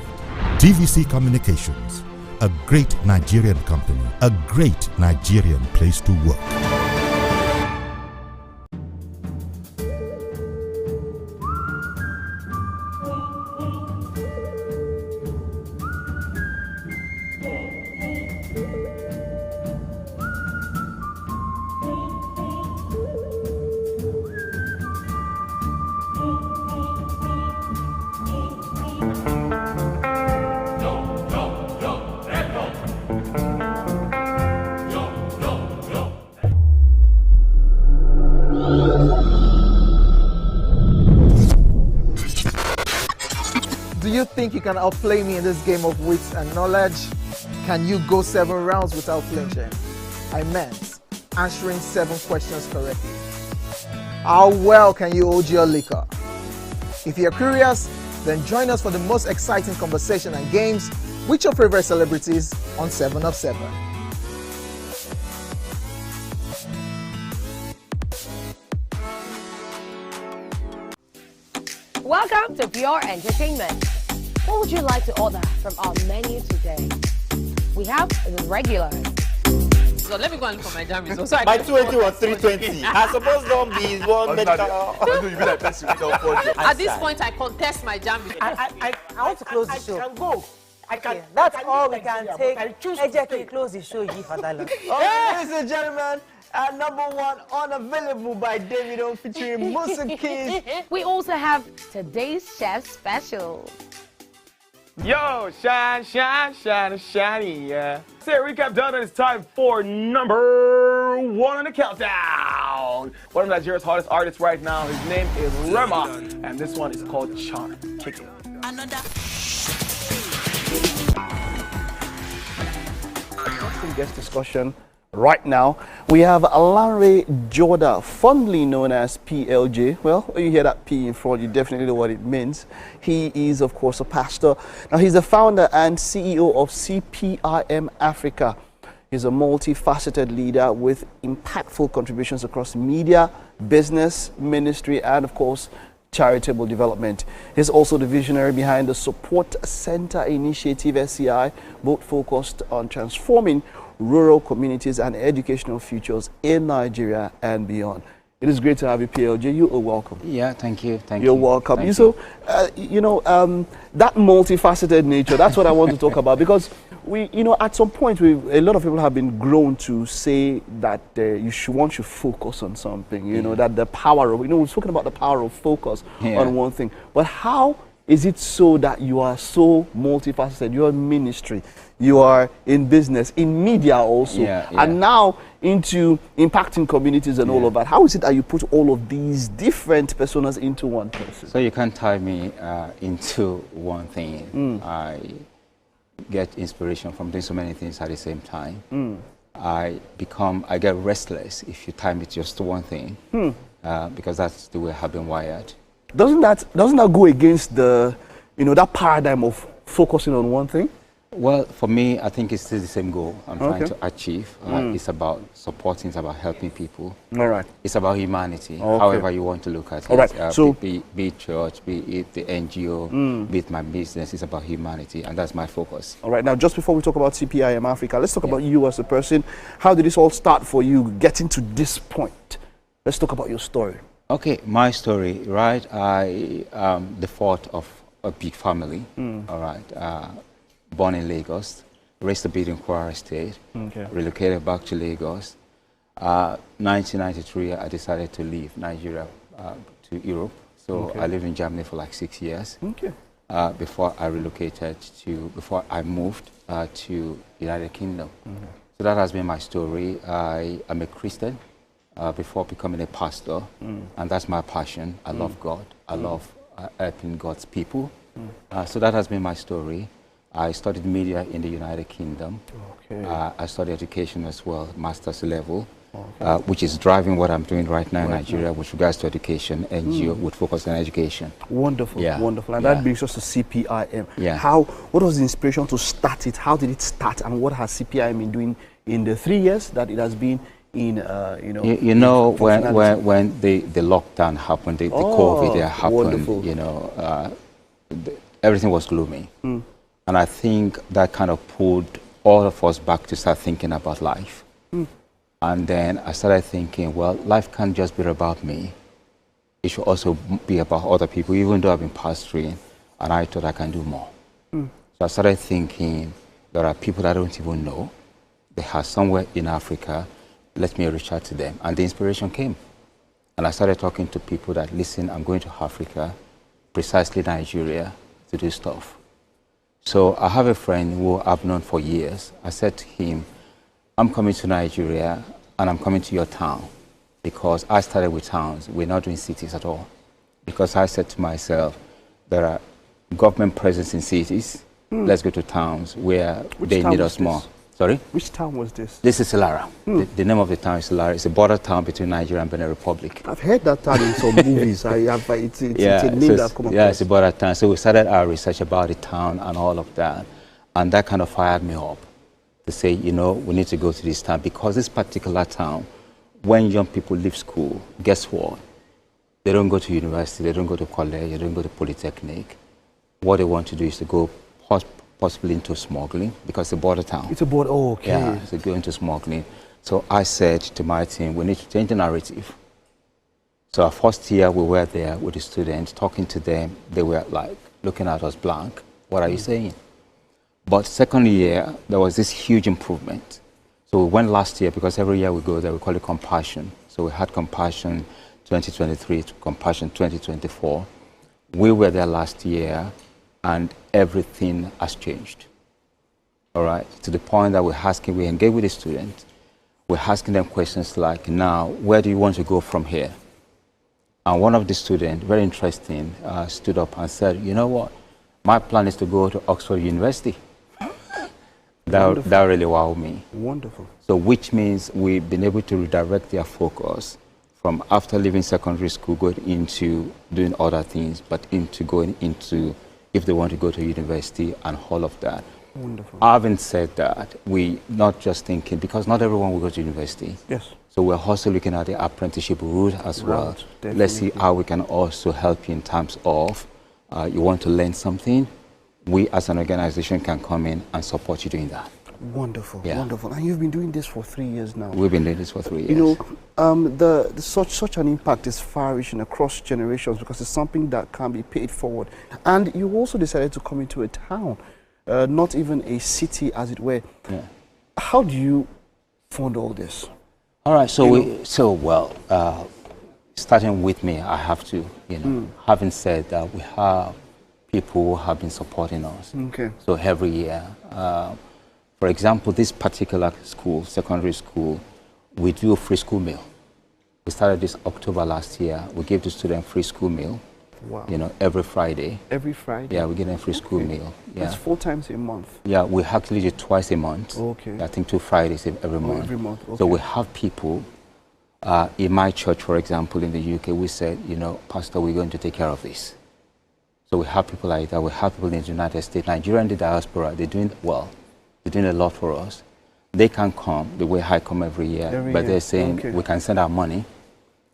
TVC Communications, a great Nigerian company, a great Nigerian place to work. Do you think you can outplay me in this game of wits and knowledge? Can you go 7 rounds without flinching? I meant answering 7 questions correctly. How well can you hold your liquor? If you're curious, then join us for the most exciting conversation and games with your favorite celebrities on 7 of 7. Welcome to Pure Entertainment. What would you like to order from our menu today? We have the regular. So let me go and look for my jam results. So My 280 was 320. I suppose don't be one At this point, I contest my jam results. I want to close the show. I can go. I can. That's all we can take. Ejeki, close the show, you Father. Ladies and gentlemen, number 1, Unavailable by Davido featuring Musa Keys. We also have today's chef special. Yo, shine, shine, shine, shiny, yeah. Say recap done, and it's time for number 1 on the countdown. One of Nigeria's hottest artists right now, his name is Rema, and this one is called Charm. Kick it. Guest discussion right now. We have Alanre Joda, fondly known as PLJ. Well, when you hear that P in front, you definitely know what it means. He is, of course, a pastor. Now, he's the founder and CEO of CPIM Africa. He's a multifaceted leader with impactful contributions across media, business, ministry, and, of course, charitable development. He's also the visionary behind the Support Center Initiative, SCI, both focused on transforming rural communities and educational futures in Nigeria and beyond. It is great to have you, PLJ. You are welcome. Yeah, thank you. You're welcome. That multifaceted nature, that's what I want to talk about, because at some point, a lot of people have been grown to say that one should focus on something, that the power of, we're talking about the power of focus on one thing. But how is it so that you are so multifaceted? You're in ministry, you are in business, in media also, and now into impacting communities and all of that. How is it that you put all of these different personas into one person? So you can't tie me into one thing. I get inspiration from doing so many things at the same time. I get restless if you tie me just to one thing, because that's the way I've been wired. Doesn't that go against the, that paradigm of focusing on one thing? Well, for me, I think it's still the same goal I'm trying to achieve. It's about supporting, it's about helping people. All right. It's about humanity, however you want to look at it. All right. So be it church, be it the NGO, be it my business, it's about humanity, and that's my focus. All right. Now, just before we talk about CPIM Africa, let's talk about you as a person. How did this all start for you, getting to this point? Let's talk about your story. Okay, my story, right? I am the fourth of a big family, all right? Born in Lagos, raised a bit in Kwara State, relocated back to Lagos. 1993, I decided to leave Nigeria to Europe. So I lived in Germany for like 6 years. Before I moved to United Kingdom. So that has been my story. I am a Christian before becoming a pastor, and that's my passion. I love God. I love helping God's people. So that has been my story. I studied media in the United Kingdom. Okay. I studied education as well, master's level, which is driving what I'm doing right now in Nigeria with regards to education, NGO with focus on education. Wonderful, wonderful. And that brings us to CPIM. What was the inspiration to start it? How did it start? And what has CPIM been doing in the 3 years that it has been in, when the lockdown happened, the COVID happened, everything was gloomy. And I think that kind of pulled all of us back to start thinking about life. And then I started thinking, well, life can't just be about me. It should also be about other people, even though I've been pastoring, and I thought I can do more. So I started thinking, there are people that I don't even know. They are somewhere in Africa. Let me reach out to them. And the inspiration came. And I started talking to people that, listen, I'm going to Africa, precisely Nigeria, to do stuff. So I have a friend who I've known for years. I said to him, I'm coming to Nigeria and I'm coming to your town because I started with towns. We're not doing cities at all. Because I said to myself, there are government presence in cities. Let's go to towns where they need us more. Sorry? Which town was this? This is Ilara. The name of the town is Ilara. It's a border town between Nigeria and Benin Republic. I've heard that town in some movies. It's a name that I've come across. Yeah, it's a border town. So we started our research about the town and all of that. And that kind of fired me up to say, we need to go to this town because this particular town, when young people leave school, guess what? They don't go to university, they don't go to college, they don't go to polytechnic. What they want to do is to go possibly into smuggling because it's a border town. It's a border, okay. Yeah, so go into smuggling. So I said to my team, we need to change the narrative. So our first year we were there with the students, talking to them. They were like looking at us blank. What are you saying? But second year, there was this huge improvement. So we went last year because every year we go there, we call it Compassion. So we had Compassion 2023 to Compassion 2024. We were there last year and everything has changed. All right, to the point that we engage with the students. We're asking them questions like, now, where do you want to go from here? And one of the students, very interesting, stood up and said, you know what? My plan is to go to Oxford University. That really wowed me. Wonderful. So which means we've been able to redirect their focus from after leaving secondary school, going into doing other things, but into going into, if they want to go to university and all of that. Wonderful. Having said that, we not just thinking, because not everyone will go to university. Yes. So we're also looking at the apprenticeship route as well. Definitely. Let's see how we can also help you in terms of you want to learn something. We as an organization can come in and support you doing that. Wonderful, wonderful. And you've been doing this for 3 years now. We've been doing this for 3 years. Such an impact is far-reaching across generations because it's something that can be paid forward. And you also decided to come into a town, not even a city, as it were. Yeah. How do you fund all this? All right, starting with me, I have to, having said that, we have people who have been supporting us. Okay. So every year, for example, this particular school, secondary school, we do a free school meal. We started this October last year. We gave the students free school meal. Wow. Every Friday. Every Friday? Yeah, we give them free school meal. Yeah. That's 4 times a month? Yeah, we actually do twice a month. Okay. I think 2 Fridays every month. Every month, okay. So we have people, in my church, for example, in the UK, we said, Pastor, we're going to take care of this. So we have people like that. We have people in the United States, Nigeria and the diaspora. They're doing well. They're doing a lot for us. They can come the way I come every year, but they're saying we can send our money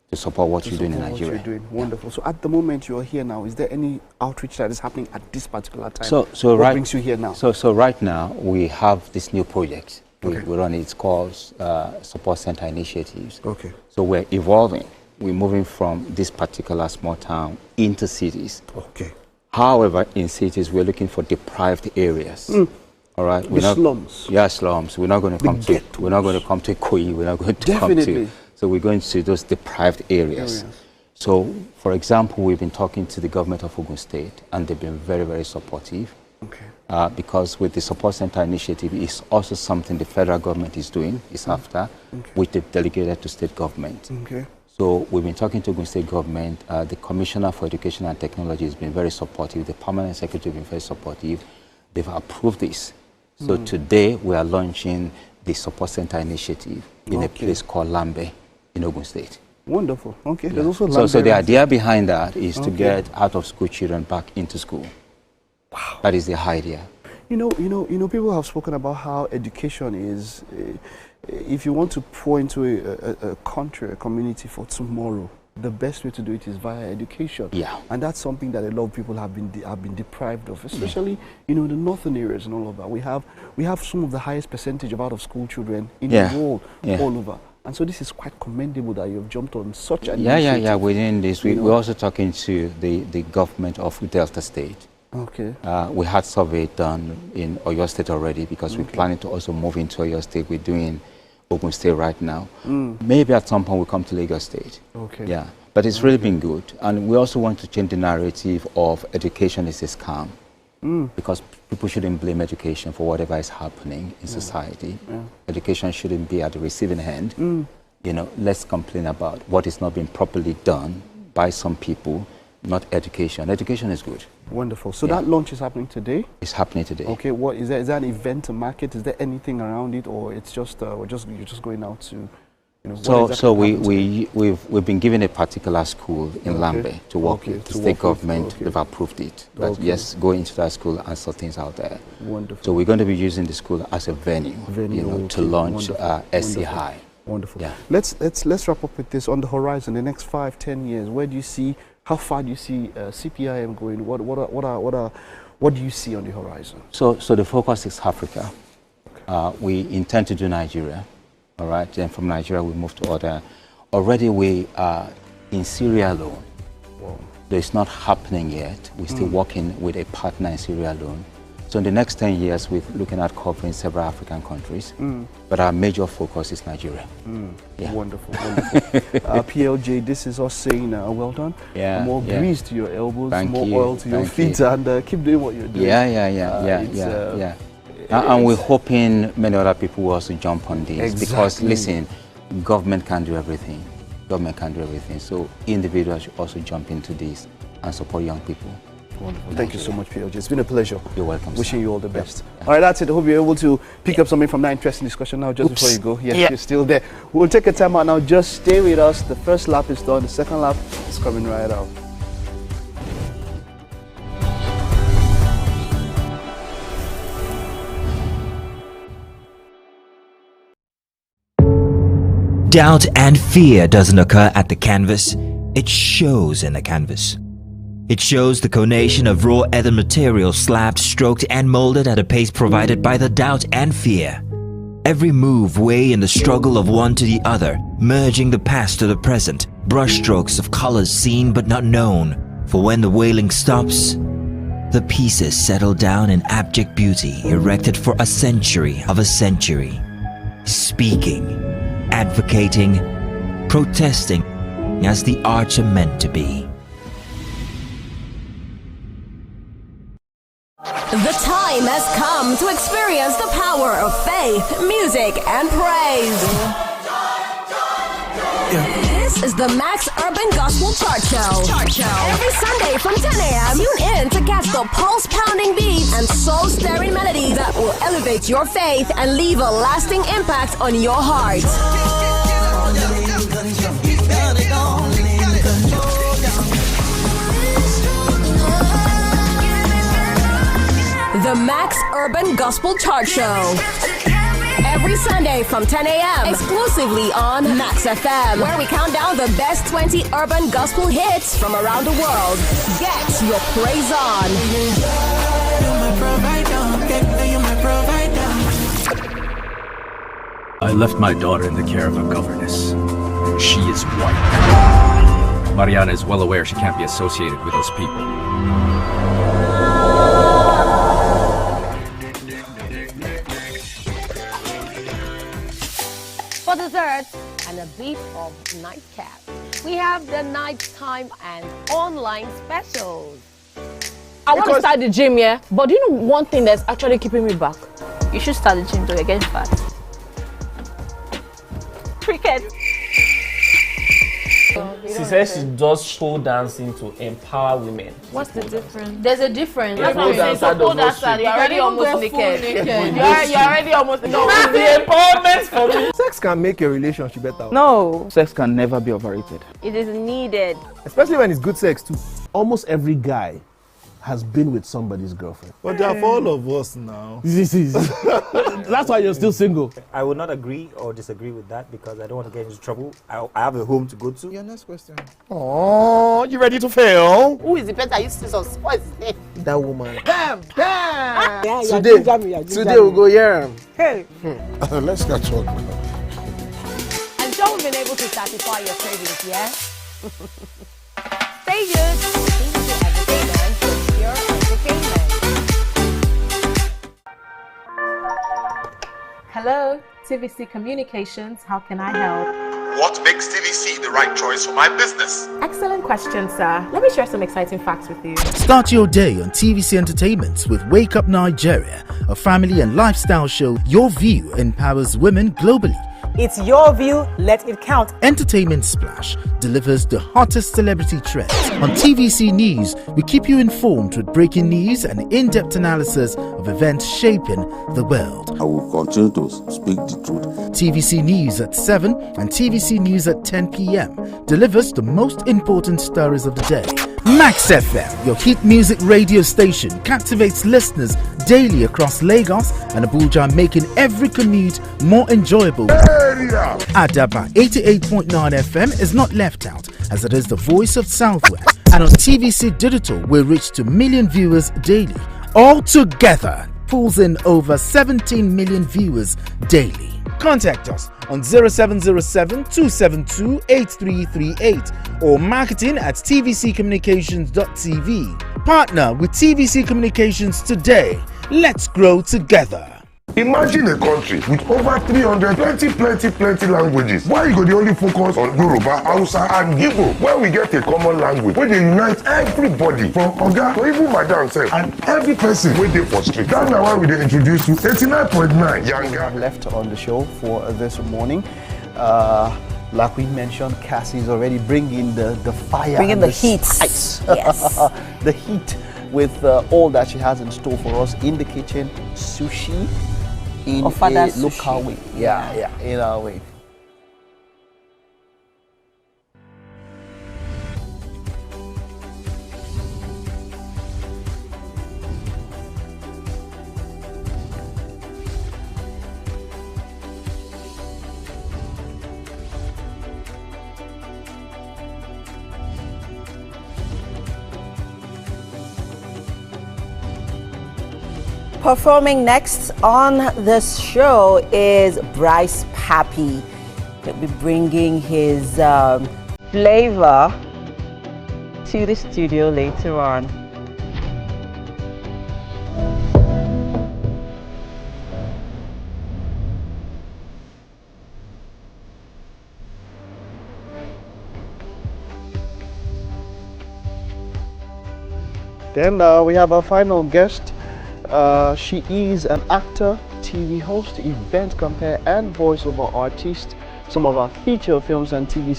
to support what you're doing in Nigeria. Wonderful. So at the moment you're here now, is there any outreach that is happening at this particular time? So what brings you here now? So right now we have this new project. We run it. It's called Support Center Initiatives. Okay. So we're evolving. We're moving from this particular small town into cities. Okay. However, in cities we're looking for deprived areas. All right. Slums. Yeah, slums. We're not going to come to. We're not going to come to Ikoyi. We're not going to come to. So we're going to those deprived areas. So, for example, we've been talking to the government of Ogun State, and they've been very, very supportive. Okay. because with the support center initiative, it's also something the federal government is doing, after, with the delegated to state government. Okay. So we've been talking to Ogun State government. The Commissioner for Education and Technology has been very supportive. The Permanent Secretary has been very supportive. They've approved this. So today we are launching the support center initiative in a place called Lambe in Ogun State. Wonderful. Okay. Yeah. There's also Lambe. So the idea behind that is to get out-of-school children back into school. Wow. That is the idea. You know, people have spoken about how education is. If you want to pour into a country, a community for tomorrow, the best way to do it is via education. Yeah. And that's something that a lot of people have been deprived of, especially the northern areas and all of that. We have some of the highest percentage of out-of-school children in the world, all over. And so this is quite commendable that you've jumped on such an initiative. Yeah. Within this, we're also talking to the government of Delta State. Okay. We had survey done in Oyo State already because we're planning to also move into Oyo State. We're doing Ogun State right now. Maybe at some point we'll come to Lagos State. Okay. Yeah, but it's really been good. And we also want to change the narrative of education is a scam. Because people shouldn't blame education for whatever is happening in society. Education shouldn't be at the receiving end. Let's complain about what is not being properly done by some people, not education. Education is good. Wonderful. So that launch is happening today? It's happening today. Okay. What is that? Is that an event to market? Is there anything around it, or it's just you're just going out to, So we've been given a particular school in Lambe to work with. The state government, they've approved it. That yes, go into that school and sort things out there. Wonderful. So we're going to be using the school as a venue, to launch SC High. Wonderful. Yeah. Let's wrap up with this. On the horizon, the next 5-10 years, where do you see? How far do you see CPIM going? What do you see on the horizon? So the focus is Africa. We intend to do Nigeria. All right. Then from Nigeria we move to other. Already we are in Syria alone. Wow. Though it's not happening yet. We're still working with a partner in Syria alone. So in the next 10 years, we're looking at covering several African countries, but our major focus is Nigeria. Yeah. Wonderful, wonderful. PLJ, this is us saying well done. More grease to your elbows, more oil to your feet, and keep doing what you're doing. Yeah. And we're hoping many other people will also jump on this because, listen, government can't do everything. Government can't do everything. So individuals should also jump into this and support young people. Wonderful. Thank you so much, PLJ. It's been a pleasure. You're welcome. Wishing you all the best. All right, that's it. I hope you're able to pick up something from that interesting discussion now just before you go. Yes, you're still there. We'll take a time out now. Just stay with us. The first lap is done. The second lap is coming right out. Doubt and fear doesn't occur at the canvas. It shows in the canvas. It shows the conation of raw earthen material slabbed, stroked and molded at a pace provided by the doubt and fear. Every move way in the struggle of one to the other, merging the past to the present, brushstrokes of colors seen but not known. For when the wailing stops, the pieces settle down in abject beauty erected for a century of a century. Speaking, advocating, protesting as the arts are meant to be. The time has come to experience the power of faith, music, and praise. This is the Max Urban Gospel Chart Show. Every Sunday from 10 a.m., tune in to catch the pulse-pounding beats and soul-stirring melodies that will elevate your faith and leave a lasting impact on your heart. The Max Urban Gospel Chart Show. Every Sunday from 10 a.m. exclusively on Max FM, where we count down the best 20 urban gospel hits from around the world. Get your praise on. I left my daughter in the care of a governess. She is white. Mariana is well aware she can't be associated with those people. For dessert and a bit of nightcap, we have the nighttime and online specials. I want to start the gym, yeah? But do you know one thing that's actually keeping me back? You should start the gym to get fat. Cricket. She says she does pole dancing to empower women. What's the difference? There's a difference. Yeah, That's what I'm saying. So pole dancer, you're already almost naked. You're already almost naked. No, it's the empowerment for me. Sex can make a relationship better. No. Sex can never be overrated. It is needed. Especially when it's good sex too. Almost every guy has been with somebody's girlfriend. But they are for all of us now. That's why you're still single. I would not agree or disagree with that because I don't want to get into trouble. I have a home to go to. Your next question. Oh, you ready to fail? Who is the person you see some spoils? That woman. Bam! Bam! Yeah, today we'll go here. Hey! Let's catch up. I'm sure we've been able to satisfy your cravings, yeah? Stay good. Hello, TVC Communications. How can I help? What makes TVC the right choice for my business? Excellent question, sir. Let me share some exciting facts with you. Start your day on TVC Entertainment with Wake Up Nigeria, a family and lifestyle show. Your view empowers women globally. It's your view, let it count. Entertainment Splash delivers the hottest celebrity trends. On TVC News, we keep you informed with breaking news and in-depth analysis of events shaping the world. I will continue to speak the truth. TVC News at 7 and TVC News at 10 p.m. delivers the most important stories of the day. Max FM, your hit music radio station, captivates listeners daily across Lagos and Abuja, making every commute more enjoyable. Adaba 88.9 FM is not left out, as it is the voice of Southwest. And on TVC Digital, we reach to million viewers daily. All together, pulls in over 17 million viewers daily. Contact us on 0707-272-8338 or marketing at tvccommunications.tv. Partner with TVC Communications today. Let's grow together. Imagine a country with over 300 plenty languages. Why you go the only focus on Yoruba, Hausa and Igbo? Where we get a common language where they unite everybody from Oga to even Madam self and every person where they for street. That's why we introduce you 89.9 Yanga. Left on the show for this morning. Like we mentioned, Cassie's already bringing the fire. Bringing the heat. Yes. The heat with all that she has in store for us in the kitchen. Sushi. In a local way. Yeah, in our way. Performing next on this show is Bryce Pappy. He'll be bringing his flavor to the studio later on. Then we have our final guest. She is an actor, TV host, event compare and voiceover artist. Some of our feature films and TV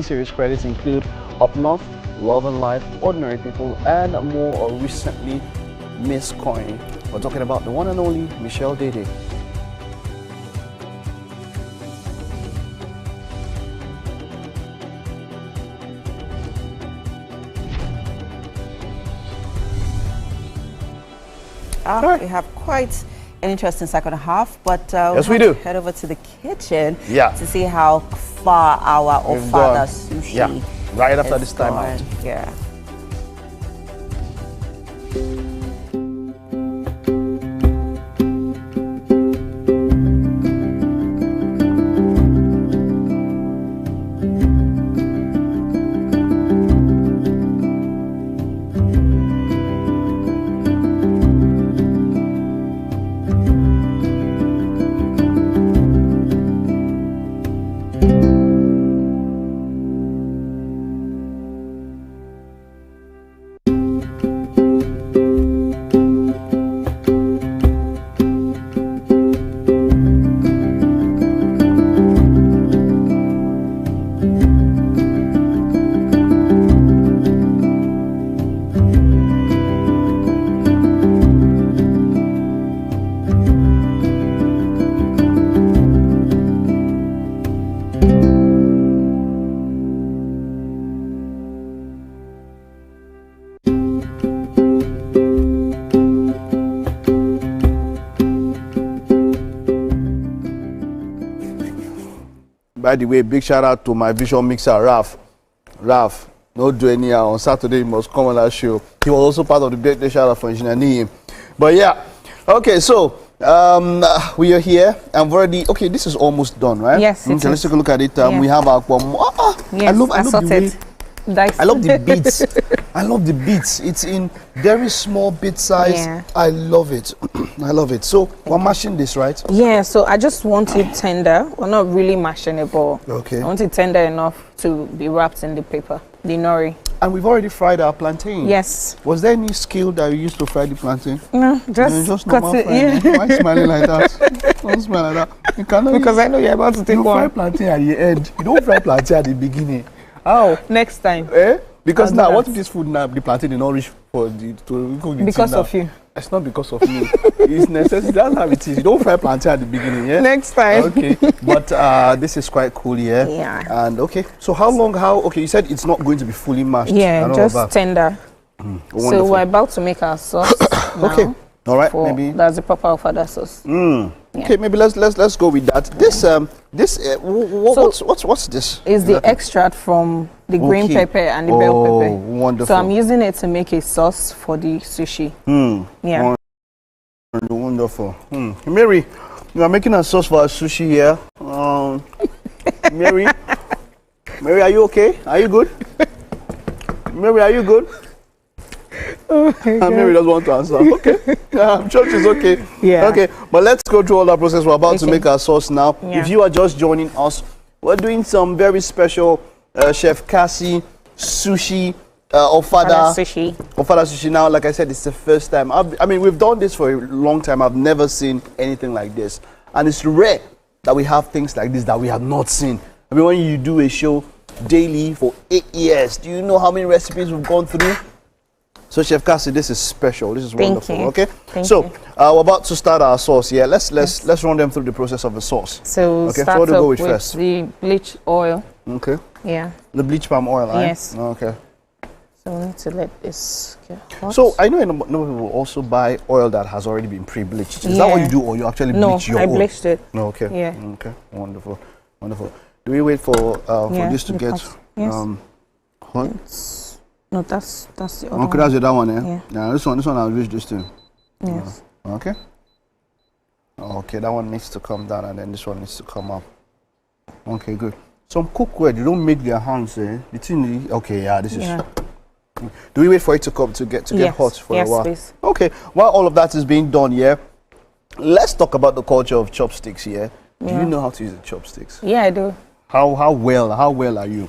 series credits include Up North, Love and Life, Ordinary People, and more recently, Miss Coin. We're talking about the one and only Michelle Dede. We have quite an interesting second half, but yes, we do. Head over to the kitchen to see how far our Ofada sushi right after this time out. Yeah. By the way, big shout out to my visual mixer, Raf. Raf, no do anyhow. On Saturday, he must come on that show. He was also part of the birthday shout out for Engineer Nii. But yeah, okay, so we are here. I'm already, okay, this is almost done, right? Yes, okay, let's take a look at it. We have our yes, I love the way. I love the beats. I love the beats. It's in very small bit size. Yeah. I love it. I love it. So we're mashing this, right? Yeah, so I just want it tender. We're not really mashing it, but okay. I want it tender enough to be wrapped in the paper, the nori. And we've already fried our plantain. Yes. Was there any skill that you used to fry the plantain? No, just cut it. Yeah. Why are you smiling like that? Don't smile like that. You cannot because I know you're about to take one. You fry plantain at the end. You don't fry plantain at the beginning. How? Next time. Eh? Because now, what if this food now, the plantain did not reach for the to cook the because now? of you. It's not because of me. It's necessary. That's how it is. You don't fry plantain at the beginning, yeah? Next time. Okay. But this is quite cool, yeah? Yeah. And okay. So okay, you said it's not going to be fully mashed. Yeah, just tender. So we're about to make our sauce. Okay. All right, maybe that's the proper ofada sauce. Yeah. Okay, maybe let's go with that. What's this? Is the extract from the green pepper and the bell pepper. Wonderful. So I'm using it to make a sauce for the sushi. Yeah. Wonderful. Mary, you are making a sauce for our sushi here. Mary, are you okay? Are you good? Mary, are you good? Mary doesn't want to answer. Okay. I'm sure she's okay. Yeah. Okay. But let's go through all that process. We're about to make our sauce now. Yeah. If you are just joining us, we're doing some very special Chef Cassie sushi ofada sushi. Now, like I said, it's the first time. I mean, we've done this for a long time. I've never seen anything like this. And it's rare that we have things like this that we have not seen. I mean, when you do a show daily for 8 years, do you know how many recipes we've gone through? So Chef Cassie, this is special. This is wonderful. Okay. So we're about to start our sauce. Yeah. Let's run them through the process of the sauce. So okay. Start what do up go with with first? the bleach oil. Okay. Yeah. The bleach palm oil. Right? Yes. Okay. So we need to let this get hot. So I know no people also buy oil that has already been pre-bleached. Is that what you do, or you actually bleach your oil? No, I bleached it. No. Okay. Yeah. Okay. Wonderful. Do we wait for this to get hot? No, that's the other okay, that's the other one, eh? Yeah. Now this one I'll use this too. Yes. Okay. Okay, that one needs to come down and then this one needs to come up. Okay, good. Some cookware, they don't make their hands, eh? Okay, yeah, this is. Yeah. Do we wait for it to come to get hot for a while? Please. Okay. While all of that is being done, yeah, let's talk about the culture of chopsticks here. Do you know how to use the chopsticks? Yeah, I do. How well are you?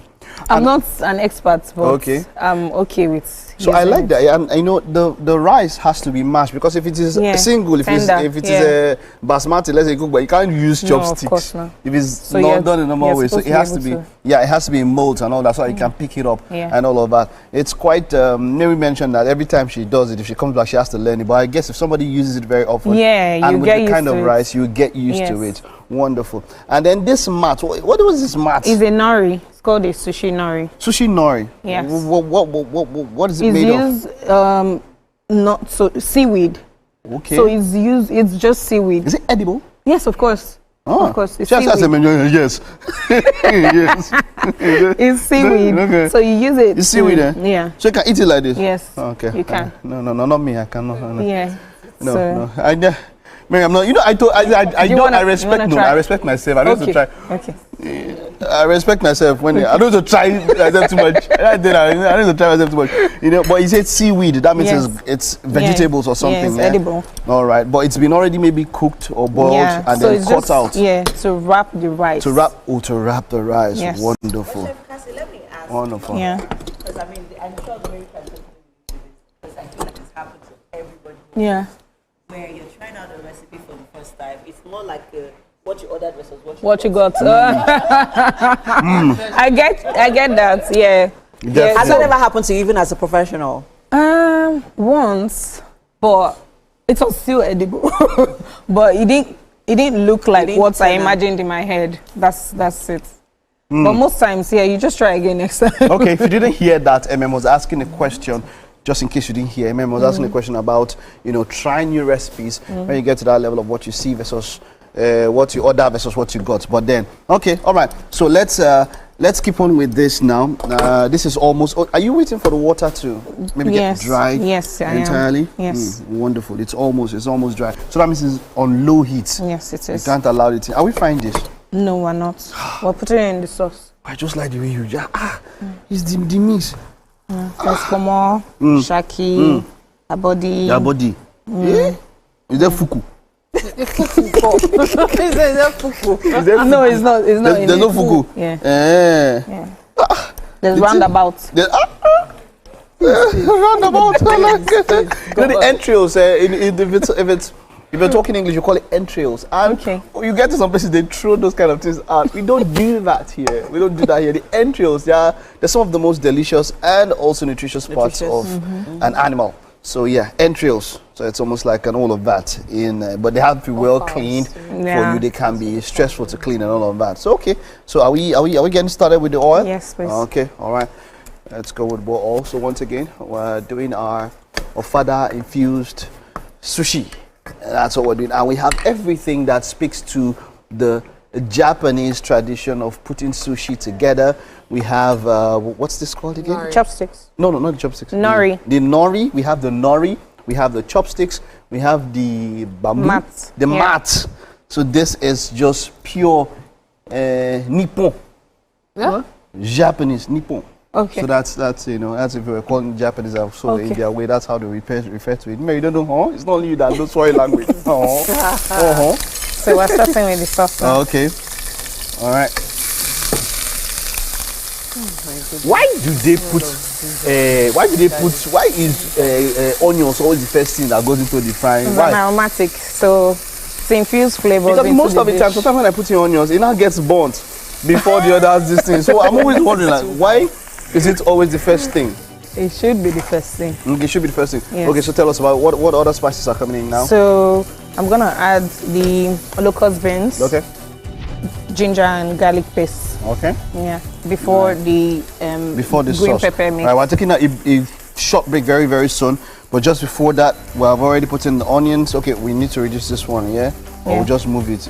I'm not an expert, but I'm okay with. So I like that, and I know the rice has to be mashed because if it is single, if it is a basmati, let's say cook, but you can't use chopsticks. Of course not. If it's not done in a normal way, so it has to be it has to be in molds and all that, so you can pick it up and all of that. It's quite. Mary mentioned that every time she does it, if she comes back, she has to learn it. But I guess if somebody uses it very often, and with the kind of rice, you get used to it. Wonderful. And then this mat, what was this mat? It's a nori. It's called a sushi nori. Sushi nori. Yes. What is it made of? Not so seaweed. Okay. So it's just seaweed. Is it edible? Yes, of course. Oh, of course. It's seaweed. Yes. Yes. It's seaweed. Okay. So you use it. It's seaweed, eh? Yeah. So you can eat it like this? Yes. Okay. You can. No, not me. I cannot. Yeah. No. I'm not. You know, I respect myself. I don't have to try. Okay. I respect myself when I don't have to try myself too much. I don't have to try myself too much. You know, but you said seaweed. That means it's vegetables or something. Yes, edible. All right, but it's been already maybe cooked or boiled and so then cut out. Yeah, to wrap the rice. To wrap the rice. Yes. Wonderful. Chef Cassie, let me ask. Wonderful. Yeah. Because I mean, I'm sure the very person who because I feel like it's happened to everybody. Yeah. Where you're trying out a recipe for the first time, it's more like what you ordered versus what you got. I get that. Yeah. Has that ever happened to you, even as a professional? Once, but it was still edible. But it didn't look like what I imagined in my head. That's it. But most times, you just try again next time. Okay, if you didn't hear that, MM was asking a question. Just in case you didn't hear, MM was asking a question about, trying new recipes when you get to that level of what you see versus what you order versus what you got. But then, okay, all right. So let's keep on with this now. This is almost. Are you waiting for the water to maybe get dry? Yes, I entirely. am. Yes. Wonderful. It's almost dry. So that means it's on low heat. Yes, it is. You can't allow it. Are we frying this? No, we're not. We're putting it in the sauce. I just like the way you it's the mix. There's pomo, shaki, abodi. Abodi. Is there fuku? No, it's not. It's not. There's no fuku. Yeah. There's roundabout. Roundabout. The entrails. If you're talking English, you call it entrails. And you get to some places, they throw those kind of things out. We don't do that here. We don't do that here. The entrails, they're some of the most delicious and also nutritious parts of an animal. So yeah, entrails. So it's almost like an all of that but they have to be well cleaned for you. They can be stressful to clean and all of that. So okay. So are we getting started with the oil? Yes, please. Okay. All right. Let's go with more oil. So once again, we're doing our ofada infused sushi. That's what we're doing, and we have everything that speaks to the Japanese tradition of putting sushi together. We have what's this called again? Nori. Chopsticks. No, not the chopsticks. Nori. The nori. We have the nori. We have the chopsticks. We have the bamboo. Mat. The mat. So this is just pure Nippon. Yeah? Japanese Nippon. Okay. So that's that's if we were calling Japanese in their way, that's how they refer to it. You don't know, It's not only you that knows foreign language. So we're starting with the sauce now. Okay. All right. Why is onions always the first thing that goes into the frying? It's Why? an aromatic, so to infuse flavors. Because most of the time, sometimes when I put in onions, it now gets burnt before the others this thing. So I'm always wondering, like, why is it always the first thing? It should be the first thing. Okay, it should be the first thing. Yes. Okay, so tell us about what other spices are coming in now. So I'm gonna add the locust beans. Okay. Ginger and garlic paste. Okay. Yeah. Before the green sauce. pepper mix. Right, we're taking a short break very, very soon. But just before that, we have already put in the onions. Okay, we need to reduce this one, yeah? Or we'll just move it.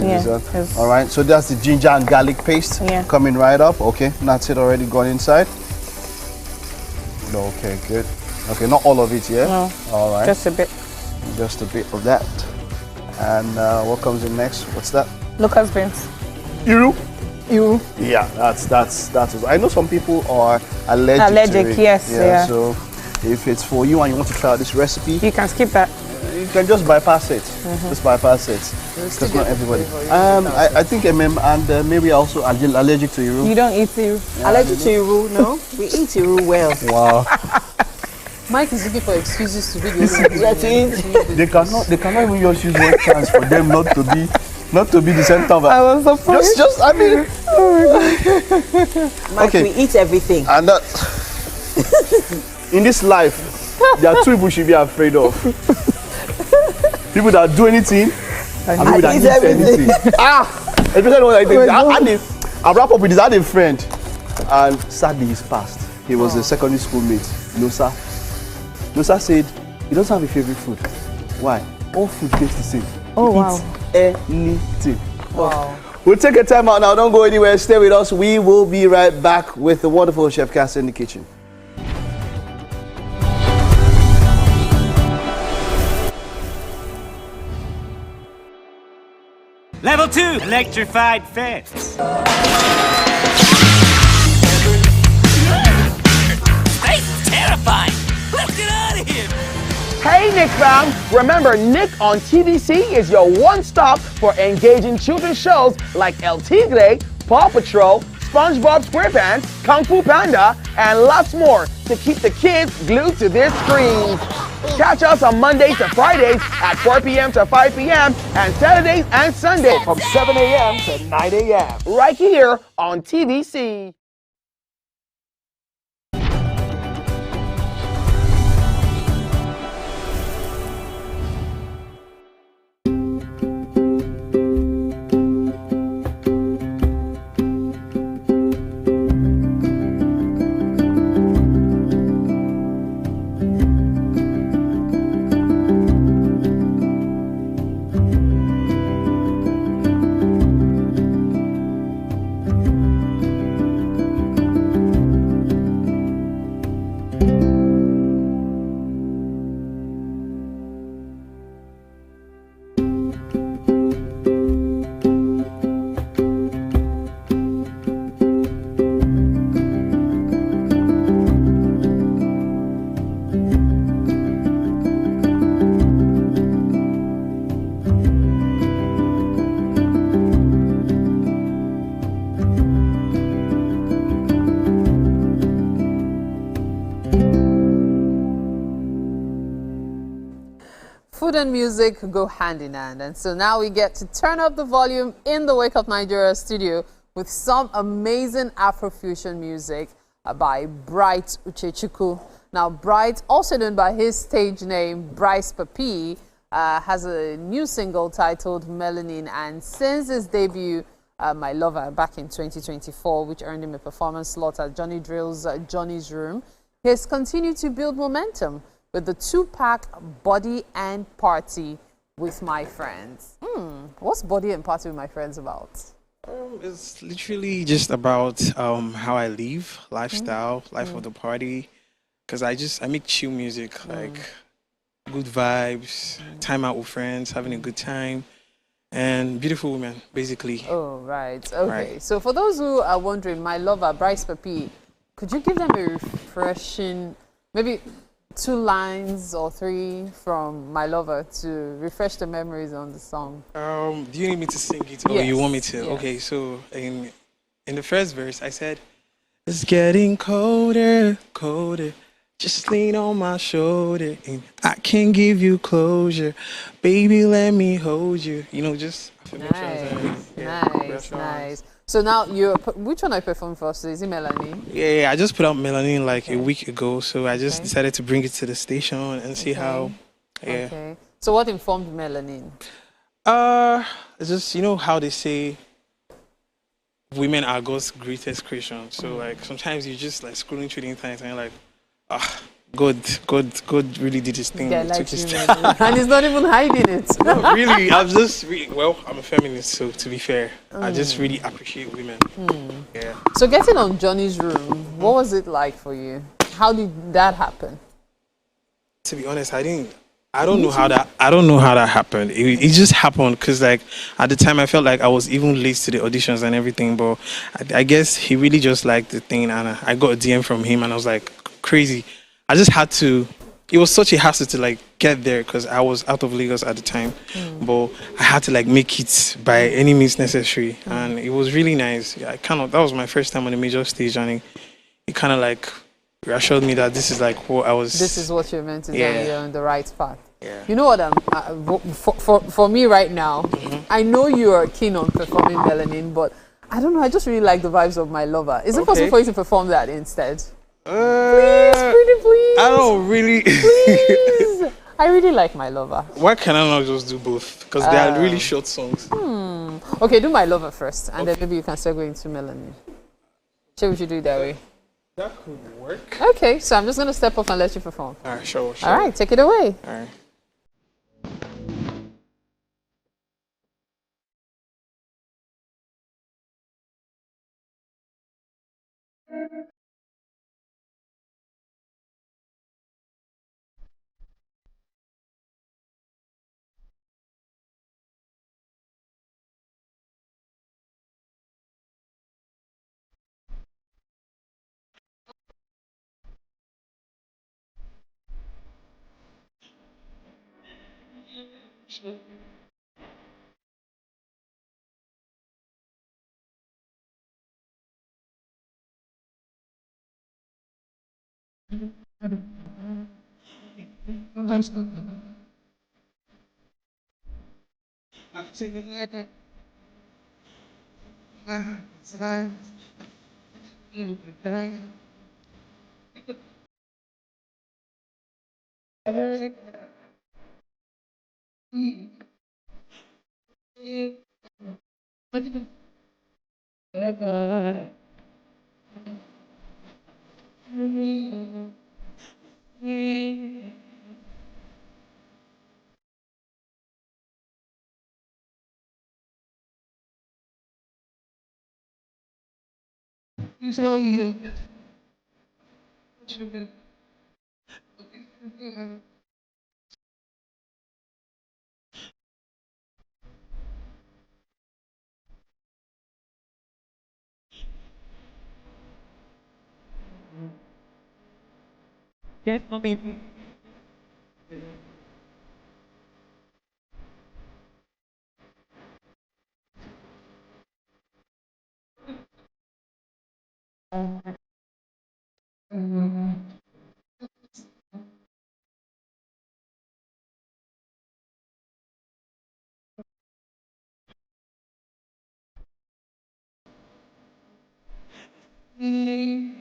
All right, so that's the ginger and garlic paste coming right up. Okay, that's it already gone inside. Okay, good. Okay, not all of it, yeah? No, all right. just a bit. Just a bit of that. And what comes in next? What's that? Locust beans. Iru? Iru. Yeah, that's. I know some people are allergic to it. Yes. Yeah. So if it's for you and you want to try out this recipe, you can skip that. You can just bypass it. Just bypass it. Because not everybody. I think and maybe also allergic to Iru. You don't eat Iru. Yeah, allergic to Iru? No, we eat Iru well. Wow. Mike is looking for excuses to be the They cannot even just use one chance for them not to be the center of it. I was surprised. I mean. Mike, we eat everything. And that in this life, there are two people you should be afraid of. People that do anything and people that eat anything. Especially when I wrap up with this. I had a friend, and sadly he's passed. He was a secondary school mate, Nosa. Nosa said he doesn't have a favorite food. Why? All food tastes the same. Oh, he wow. eats anything. Wow. We'll take a time out now. Don't go anywhere. Stay with us. We will be right back with the wonderful Chef Cass in the kitchen. Level 2, electrified fence. Space terrifying. Let's get out of here. Hey Nick fam! Remember, Nick on TVC is your one-stop for engaging children's shows like El Tigre, Paw Patrol, SpongeBob SquarePants, Kung Fu Panda, and lots more to keep the kids glued to their screens. Catch us on Mondays to Fridays at 4 p.m. to 5 p.m. and Saturdays and Sundays from 7 a.m. to 9 a.m. right here on TVC. Food and music go hand in hand, and so now we get to turn up the volume in the Wake Up Nigeria studio with some amazing Afrofusion music by Bright Uchechukwu. Now, Bright, also known by his stage name Bryce Papi, has a new single titled Melanin, and since his debut, My Lover, back in 2024, which earned him a performance slot at Johnny Drill's Johnny's Room, he has continued to build momentum with the two-pack Body and Party with My Friends. What's Body and Party with My Friends about? It's literally just about how I live, lifestyle, life of the party. Because I make chill music, like good vibes, time out with friends, having a good time, and beautiful women, basically. Oh, right. Okay. Right. So for those who are wondering, My Lover, Bryce Papi, could you give them a refreshing, maybe 2 lines or 3 from My Lover to refresh the memories on the song? Do you need me to sing it, or you want me to? Okay, so in the first verse, I said, "It's getting colder, colder. Just lean on my shoulder, and I can give you closure. Baby, let me hold you." You know, just affirmations. Nice. So now which one are you performing for us? Is it Melanin? Yeah, I just put out Melanin like a week ago, so I just decided to bring it to the station and see how. Yeah. Okay. So what informed Melanin? It's just, you know how they say women are God's greatest creation. So like sometimes you just like scrolling through the internet and you're like, God really did his thing. Took his time. And he's not even hiding it. No, really, I'm a feminist, so to be fair, I just really appreciate women. Yeah. So getting on Johnny's Room, what was it like for you? How did that happen? To be honest, I don't know how that happened. It just happened because like at the time I felt like I was even late to the auditions and everything, but I guess he really just liked the thing, and I got a DM from him and I was like, crazy. I just had to. It was such a hassle to like get there because I was out of Lagos at the time, but I had to like make it by any means necessary, and it was really nice. That was my first time on a major stage, and it kind of like reassured me that this is like what I was. This is what you're meant to do. Yeah. You're on the right path. Yeah. You know what? For me right now, I know you are keen on performing Melanin, but I don't know. I just really like the vibes of My Lover. Is it possible for you to perform that instead? Please. I don't really. Please. I really like My Lover. Why can I not just do both? Because they are really short songs. Okay, do My Lover first, and then maybe you can segue into Melanin. Shall we do it that way? That could work. Okay, so I'm just going to step off and let you perform. All right, sure. All right, take it away. All right. Yes, mommy. Hey!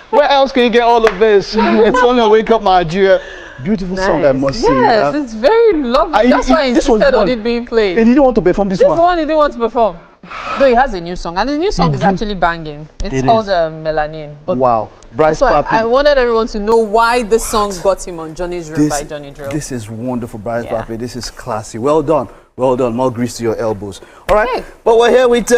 Where else can you get all of this? It's only a Wake Up Nigeria. Beautiful song, I must say. Yes, it's very lovely. That's why I insisted on it being played. And you didn't want to perform this This one? is the one he didn't want to perform. Though he has a new song, and the new song is actually banging. It's called Melanin. But wow. Bryce so Papi. I wanted everyone to know why this song got him on Johnny's Room by Johnny Drill. This is wonderful, Bryce Papi. This is classy. Well done. Well done. More grease to your elbows. All right. Hey. But we're here with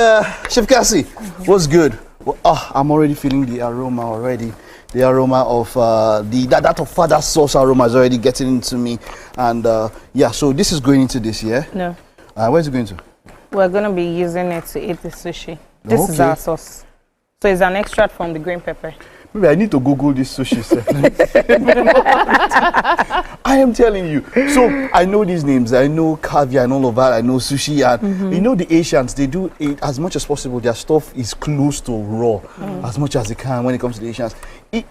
Chef Cassie. What's good? Well, I'm already feeling the aroma already. The aroma of that of father sauce aroma is already getting into me. And yeah, so this is going into this, yeah? No. Where's it going to? We're going to be using it to eat the sushi. This is our sauce. So it's an extract from the green pepper. Maybe I need to Google this sushi. I am telling you. So I know these names. I know caviar and all of that. I know sushi. And you know the Asians, they do it as much as possible. Their stuff is close to raw as much as they can when it comes to the Asians.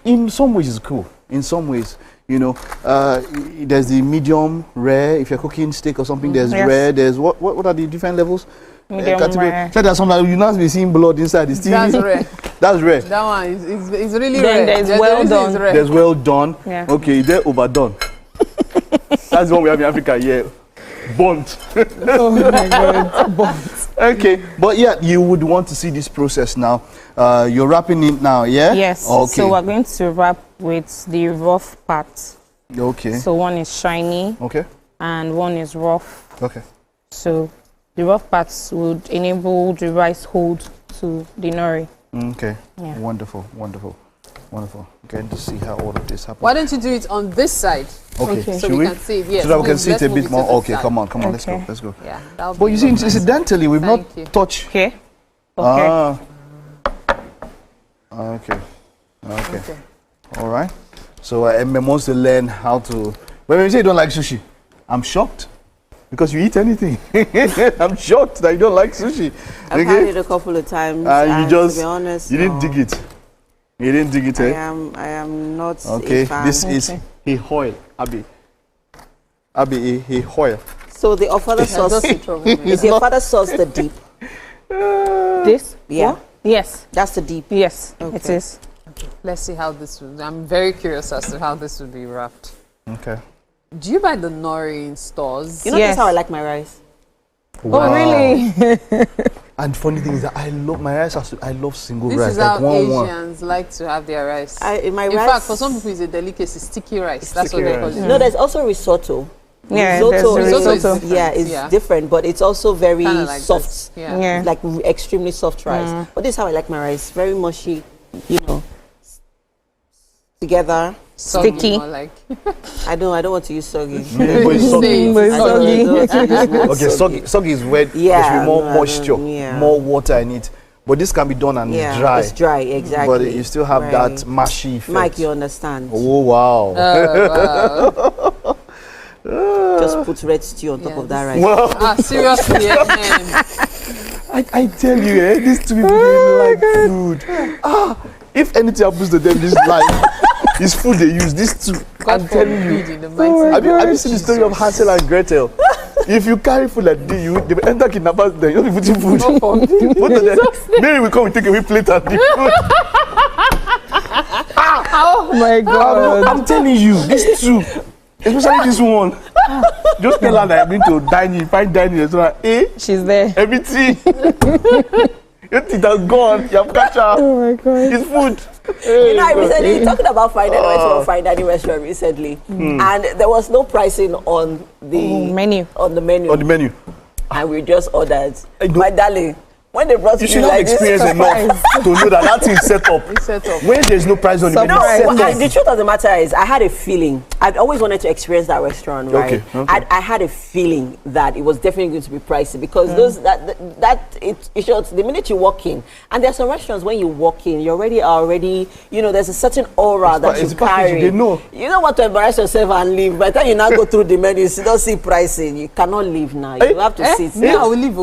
In some ways, it's cool. In some ways, you know, there's the medium rare. If you're cooking steak or something, there's rare. There's what are the different levels? Medium rare. So there's some that you not be seeing blood inside the steam. That's rare. That's rare. That one is really then rare. There's well done. There's well done. Yeah. Okay, they're overdone. That's the one we have in Africa. Yeah, burnt. Oh my God, burnt. Okay, but yeah, you would want to see this process now. You're wrapping it now, yeah? Yes. Okay. So we're going to wrap with the rough part. Okay. So one is shiny. Okay. And one is rough. Okay. So the rough parts would enable the rice hold to the nori. Okay. Yeah. Wonderful, wonderful, wonderful. Getting to see how all of this happens. Why don't you do it on this side? Okay. So we can see it. Yes. So that we can see it a bit more. Okay, side. come on, Okay. let's go, let's go. Yeah. That would But be you see, nice. incidentally, we've not Thank you. touched. Okay. Okay. Okay. Okay. All right. So Emma wants to learn how to. But when you say you don't like sushi, I'm shocked because you eat anything. I'm shocked that you don't like sushi. I've had it a couple of times, and you just, to be honest, you didn't dig it. You didn't dig it, eh? I am not. Okay. A fan. This is a hoil, Abby. Abby, a hoil. So the father sauce. Is your father sauce the deep? This? Yeah. What? Yes. That's the deep. Yes, Okay. it is. Let's see how this would. I'm very curious as to how this would be wrapped. Okay. Do you buy the nori in stores? You know that's how I like my rice. Wow. Oh, really? And funny thing is that I love my rice. I love single This rice. is how like Asians like to have their rice. In in fact, for some people, it's a delicacy, sticky rice. That's what they call it. No, there's also risotto. Yeah, risotto there's is, risotto. yeah, it's different, but it's also very like soft. this. Yeah. Like extremely soft rice. But this is how I like my rice. Very mushy, you know, together. Sticky. Like. I don't want to use soggy. But it's soggy. Okay, soggy. Soggy is wet. Yeah, There's more no, moisture, more water in it. But this can be done and dry. It's dry, exactly. But you still have that mashy effect. Mike, you understand? Oh wow! Just put red stew on top of that rice. Wow. Seriously, I tell you, these two people they like food. If anything happens to them, this life is food they use. These two, I'm telling you. Have you seen the story of Hansel and Gretel? If you carry food like this, they will enter kidnappers there. You don't be putting food. Both of them. Mary will come and take away plate and the food. Oh my God! I'm telling you, these two, especially this one. Just tell her that I've been to dining, fine dining restaurant. She's there. Everything. Your teeth are gone. You have catch up. Oh my God. It's food. I recently talking about fine dining. I went to a fine dining restaurant recently, and there was no pricing on the menu. On the menu. And we just ordered. My darling, when they brought you me should like not experience enough to know that thing is set up. It's set up. When there's no price on the menu, the truth of the matter is, I had a feeling. I'd always wanted to experience that restaurant, right? Okay. I had a feeling that it was definitely going to be pricey because it shows the minute you walk in, and there are some restaurants when you walk in, you already, there's a certain aura that you carry. You know what to embarrass yourself and leave. By the time you now go through the menu, you don't see pricing. You cannot leave now. You have to sit. Me, I will leave.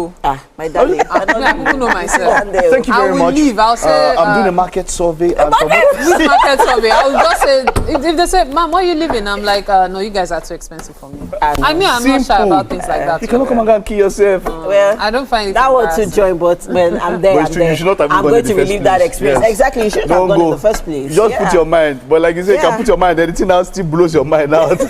My darling. I don't know myself. Thank you very much. Leave. I'll say I'm doing a market survey. Which market survey? I will just say if they say, "Ma'am, where are you living?" I'm like, "No, you guys are too expensive for me." I'm not shy about things like that. You cannot come and kill yourself. Well, I don't find it that one to join, but when I'm there, you should not have I'm gone going in to the first relive that place. experience. Yes. Exactly, you should have gone in the first place. You just put your mind, but like you say, you can put your mind. Anything else still blows your mind out.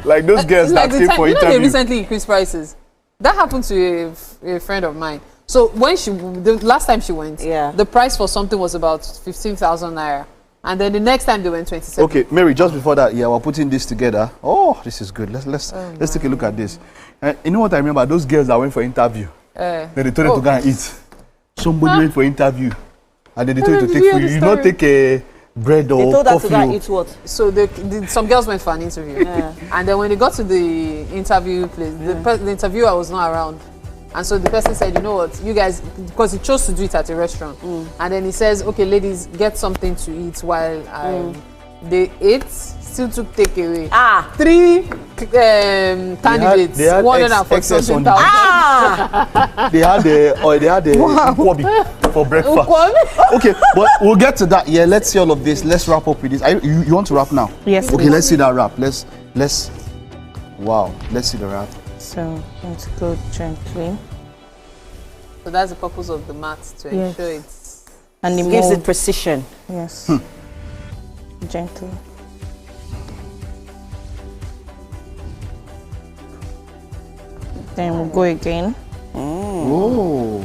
Like those girls that came for interview. They recently increased prices. That happened to a friend of mine. So when the last time she went, the price for something was about 15,000 naira, and then the next time they went 27. Okay, Mary. Just before that, we're putting this together. Oh, this is good. Let's take a look at this. You know what I remember? Those girls that went for interview. Then they told them to go and eat. Somebody went for interview, and then they told you to take food. You not take a bread or coffee. They told her to go and eat what? So some girls went for an interview, and then when they got to the interview place, the interviewer was not around. And so the person said, you know what, you guys, because he chose to do it at a restaurant. And then he says, okay, ladies, get something to eat while they ate, still took takeaway. 3 candidates, 140,000. They had the ukwobi for breakfast. Okay, but we'll get to that. Yeah, let's see all of this. Let's wrap up with this. You want to wrap now? Yes. Okay, let's see that wrap. Let's see the wrap. So let's go gently. So that's the purpose of the mat, to ensure it's... And it gives it precision. Yes. Gently. Then we'll go again. Oh,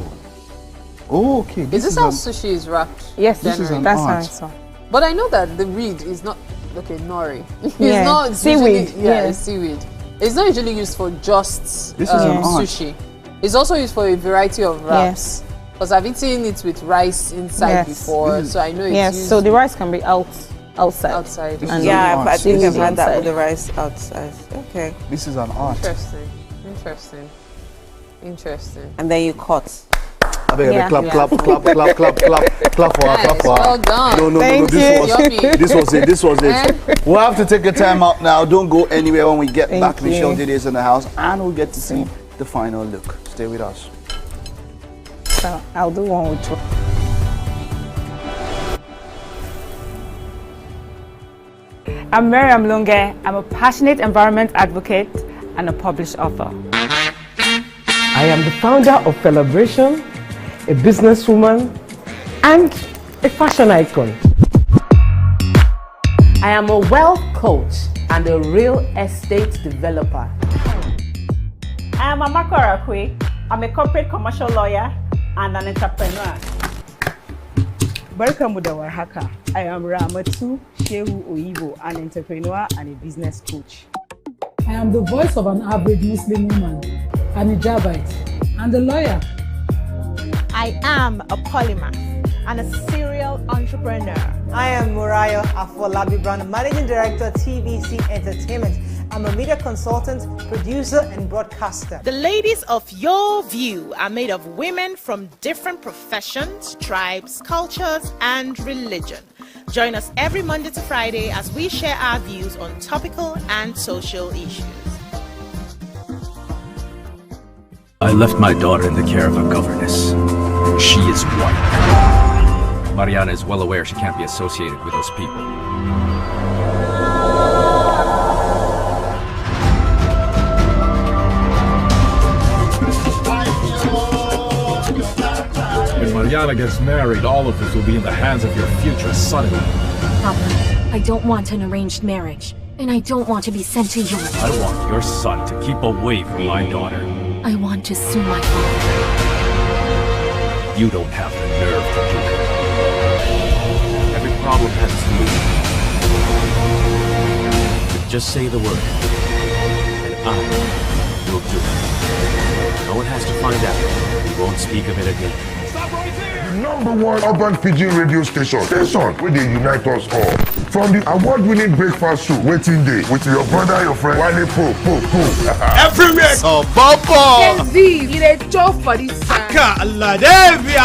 okay. Is this how sushi is wrapped? Yes, this is an that's art. how it's done. But I know that the reed is not... Okay, nori. It's Yeah. not Seaweed. usually- it's seaweed. It's not usually used for just This is an art. sushi. It's also used for a variety of wraps. Because I've eaten it with rice inside before, so I know it's used. So the rice can be outside. Outside. This is Yeah, an art. I think I've had that inside. with the rice outside. Okay. This is an art. Interesting. And then you cut. I beg, clap for her. Well done. No, this was it. We'll have to take a time out now. Don't go anywhere. When we get back, Michelle Dede is in the house, and we'll get to see the final look. Stay with us. So I'll do one with you. I'm Miriam Lunge. I'm a passionate environment advocate and a published author. I am the founder of Celebration, a businesswoman, and a fashion icon. I am a wealth coach and a real estate developer. I am Amako Arakwe. I'm a corporate commercial lawyer and an entrepreneur. Welcome to Warhaka. I am Ramatu Shehu Oyibo, an entrepreneur and a business coach. I am the voice of an average Muslim woman, an hijabite, and a lawyer. I am a polymath and a serial entrepreneur. I am Murayo Afolabi Brand, Managing Director, TVC Entertainment. I'm a media consultant, producer, and broadcaster. The ladies of your view are made of women from different professions, tribes, cultures, and religion. Join us every Monday to Friday as we share our views on topical and social issues. I left my daughter in the care of a governess. She is white. Mariana is well aware she can't be associated with those people. When Mariana gets married, all of this will be in the hands of your future son-in-law. Papa, I don't want an arranged marriage. and I don't want to be sent to you. I want your son to keep away from my daughter. I want to sue my father. You don't have the nerve to do it. Every problem has a solution. Just say the word, and I will do it. No one has to find out. We won't speak of it again. #1 urban pidgin radio station where they unite us all. From the award-winning breakfast show Waiting Day with your brother, your friend Wale Po. Everywhere. So Bobo. You a job for this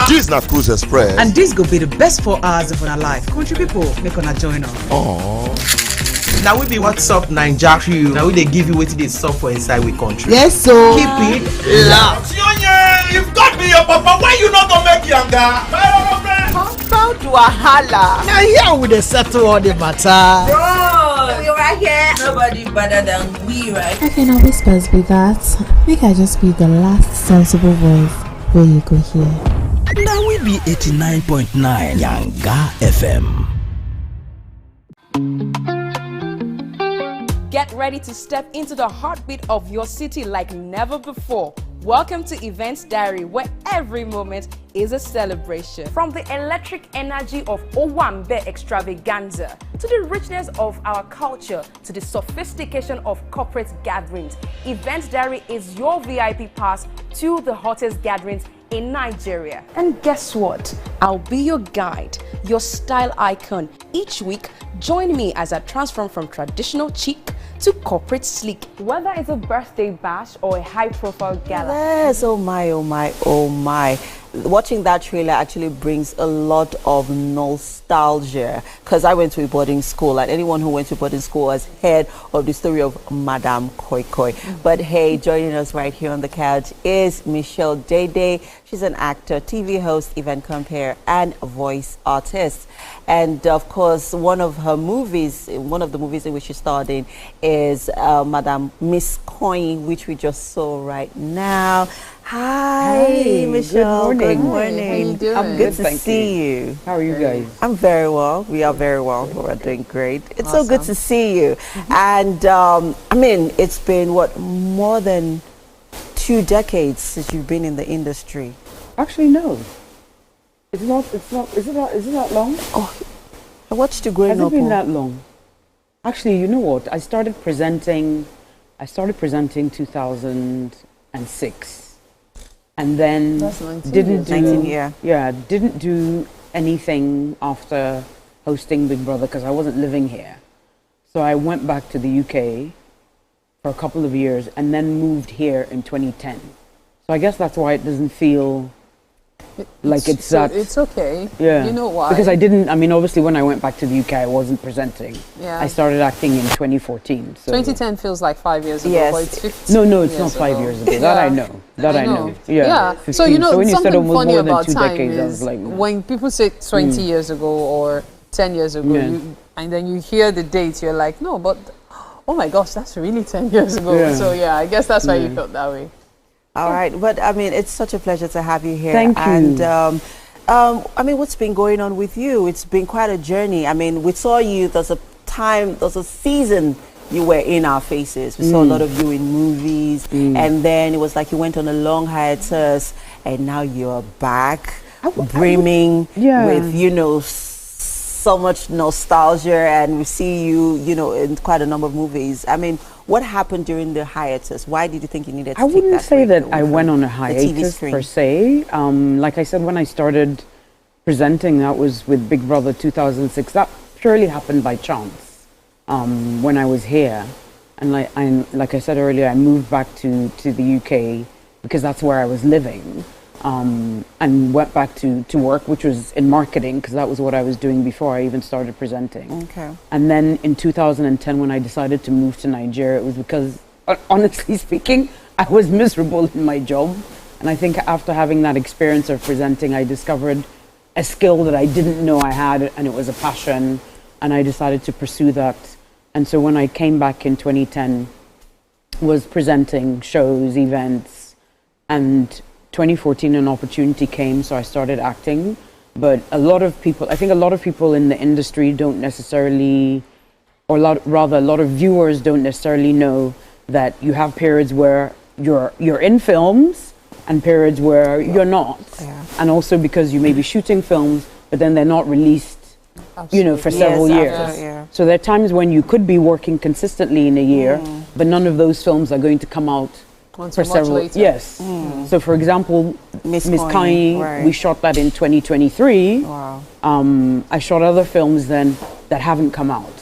This is not Cruise Express. And this go be the best 4 hours of our life. Country people, make una join us. Oh. Now we be what's up Naija crew. Now we they give you wetin dey sup for inside we country. Yes, so keep it loud. If God be your papa, why you not gonna make younger? Compound to wahala. Now here we dey settle all the matter. Bro, we right here. Nobody better than we, right? How can I whispers be that? Make I just be the last sensible voice where you go hear. Now we be 89.9 Yanga FM. Get ready to step into the heartbeat of your city like never before. Welcome to Events Diary, where every moment is a celebration. From the electric energy of Owambe extravaganza, to the richness of our culture, to the sophistication of corporate gatherings, Events Diary is your VIP pass to the hottest gatherings in Nigeria. And guess what? I'll be your guide, your style icon. Each week, join me as I transform from traditional chic to corporate sleek. Whether it's a birthday bash or a high-profile gala. Yes, oh my, oh my, oh my. Watching that trailer actually brings a lot of nostalgia, because I went to a boarding school, and anyone who went to boarding school has heard of the story of Madame Koi Koi. But hey, joining us right here on the couch is Michelle Dede. She's an actor, TV host, event compere, and voice artist. And of course, one of the movies in which she starred in is Madame Miss Coin, which we just saw right now. Hi, Michelle. Good morning. Good morning. How you doing? I'm good to see you. How are you guys? I'm very well. We are very well. We're doing great. It's so good to see you. And I mean, it's been what, more than 2 decades since you've been in the industry. Actually, no. Is it that long? Oh, I watched you growing up. Has it been that long? Actually, you know what? I started presenting 2006. And then didn't do anything after hosting Big Brother because I wasn't living here. So I went back to the UK for a couple of years and then moved here in 2010. So I guess that's why it doesn't feel like it's that. It's okay. Yeah. You know why? Because I didn't, I mean, obviously when I went back to the UK, I wasn't presenting. Yeah. I started acting in 2014. So 2010 feels like 5 years ago, Yes. but it's 15 No, it's not years 5 ago. years ago. That I know. That I know. Yeah. 15. So, you know, when you said something almost funny more than about 2 time decades, I is was like, when people say 20 years ago or 10 years ago, Yeah. and then you hear the date, you're like, no, but oh my gosh, that's really 10 years ago. Yeah. So yeah, I guess that's why you felt that way. All right, but I mean, it's such a pleasure to have you here. Thank you. And I mean, what's been going on with you? It's been quite a journey. I mean, we saw you. There's a season you were in our faces. We saw a lot of you in movies, and then it was like you went on a long hiatus, and now you're back, brimming with, you know, so much nostalgia, and we see you, you know, in quite a number of movies. I mean, what happened during the hiatus? Why did you think you needed to I wouldn't say that I went on a TV hiatus screen? per se. Like I said, when I started presenting, that was with Big Brother 2006. That purely happened by chance when I was here. And like I said earlier, I moved back to the UK because that's where I was living. And went back to work, which was in marketing, because that was what I was doing before I even started presenting. Okay. And then in 2010, when I decided to move to Nigeria, it was because, honestly speaking, I was miserable in my job. And I think after having that experience of presenting, I discovered a skill that I didn't know I had, and it was a passion, and I decided to pursue that. And so when I came back in 2010, was presenting shows, events, and 2014 an opportunity came, so I started acting. But I think a lot of people in the industry don't necessarily or rather a lot of viewers don't necessarily know that you have periods where you're in films and periods where you're not. Yeah. And also because you may be shooting films, but then they're not released, for several years. So there are times when you could be working consistently in a year, but none of those films are going to come out for several later. Yes. So for example, Miss Kai, we shot that in 2023. Wow. I shot other films then that haven't come out.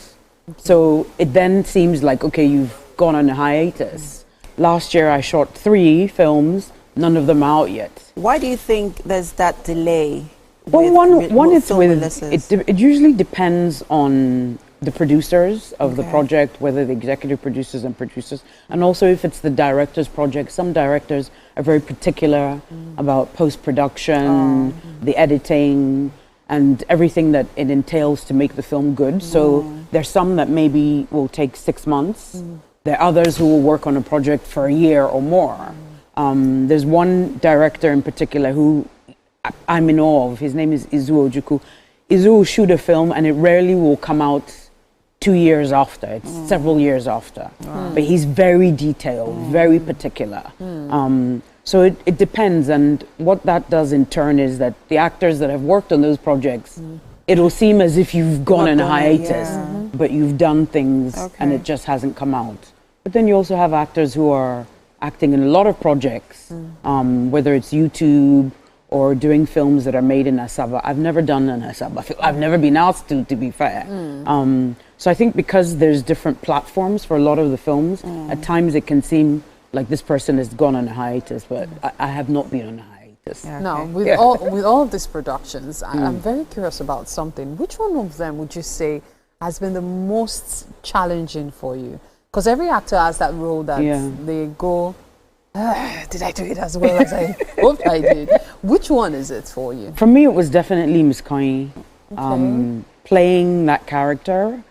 So it then seems like, okay, you've gone on a hiatus. Last year I shot 3 films, none of them are out yet. Why do you think there's that delay? Well, it usually depends on the producers of the project, whether the executive producers and producers, and also if it's the director's project. Some directors are very particular about post-production, the editing, and everything that it entails to make the film good. So there's some that maybe will take 6 months. There are others who will work on a project for a year or more. There's one director in particular who I'm in awe of. His name is Izu Ojukwu. Izu will shoot a film and it rarely will come out 2 years after. It's several years after. But he's very detailed, very particular. So it depends, and what that does in turn is that the actors that have worked on those projects, it'll seem as if you've gone on a hiatus, but you've done things and it just hasn't come out. But then you also have actors who are acting in a lot of projects, whether it's YouTube or doing films that are made in Asaba. I've never done an Asaba film. I've never been asked to be fair. So I think because there's different platforms for a lot of the films, at times it can seem like this person has gone on a hiatus, but I have not been on a hiatus. Now, with all of these productions, I'm very curious about something. Which one of them would you say has been the most challenging for you? Because every actor has that role that they go, did I do it as well as I hoped I did? Which one is it for you? For me, it was definitely Miss Kai. Playing that character.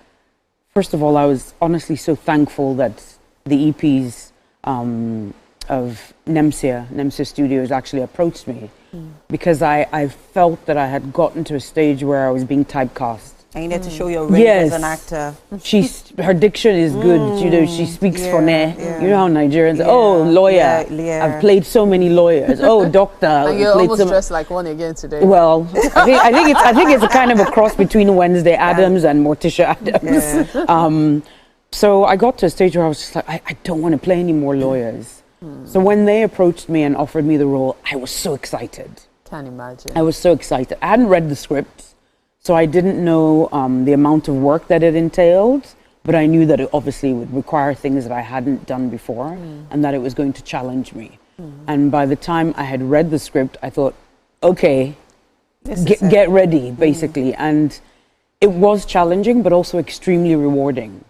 First of all, I was honestly so thankful that the EPs of Nemsia Studios actually approached me because I felt that I had gotten to a stage where I was being typecast. And you need to show your range as an actor. Her diction is good. You know, she speaks phone. You know how Nigerians. Oh, lawyer. I've played so many lawyers. Oh, doctor. And you're almost dressed like one again today. Well, I think it's a kind of a cross between Wednesday Addams and Morticia Addams. So I got to a stage where I was just like, I don't want to play any more lawyers. So when they approached me and offered me the role, I was so excited. Can't imagine. I was so excited. I hadn't read the script. So I didn't know the amount of work that it entailed, but I knew that it obviously would require things that I hadn't done before and that it was going to challenge me. And by the time I had read the script, I thought, okay, get ready, basically. And it was challenging, but also extremely rewarding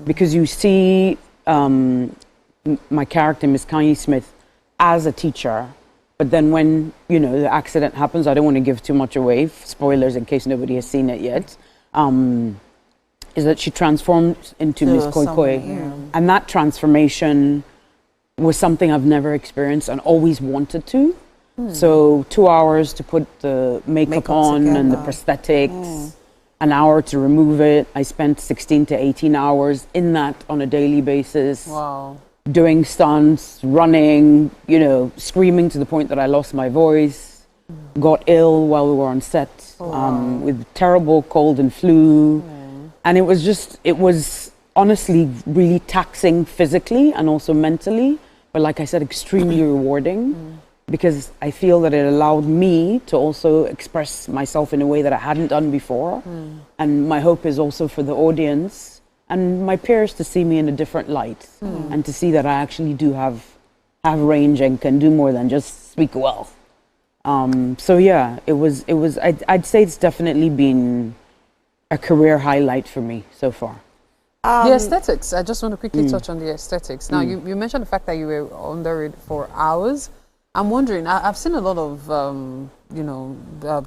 because you see my character, Miss Kanye Smith, as a teacher. But then when, the accident happens, I don't want to give too much away, spoilers in case nobody has seen it yet, is that she transforms into Miss Koi Koi. And that transformation was something I've never experienced and always wanted to. So 2 hours to put the makeup on together. And the prosthetics, an hour to remove it. I spent 16 to 18 hours in that on a daily basis. Wow. Doing stunts, running, screaming to the point that I lost my voice, got ill while we were on set with terrible cold and flu. And it was honestly really taxing physically and also mentally, but like I said, extremely rewarding because I feel that it allowed me to also express myself in a way that I hadn't done before. And my hope is also for the audience and my peers to see me in a different light and to see that I actually do have range and can do more than just speak well. So yeah, I'd say it's definitely been a career highlight for me so far. The aesthetics, I just want to quickly touch on the aesthetics. Now, you mentioned the fact that you were under it for hours. I'm wondering, I've seen a lot of,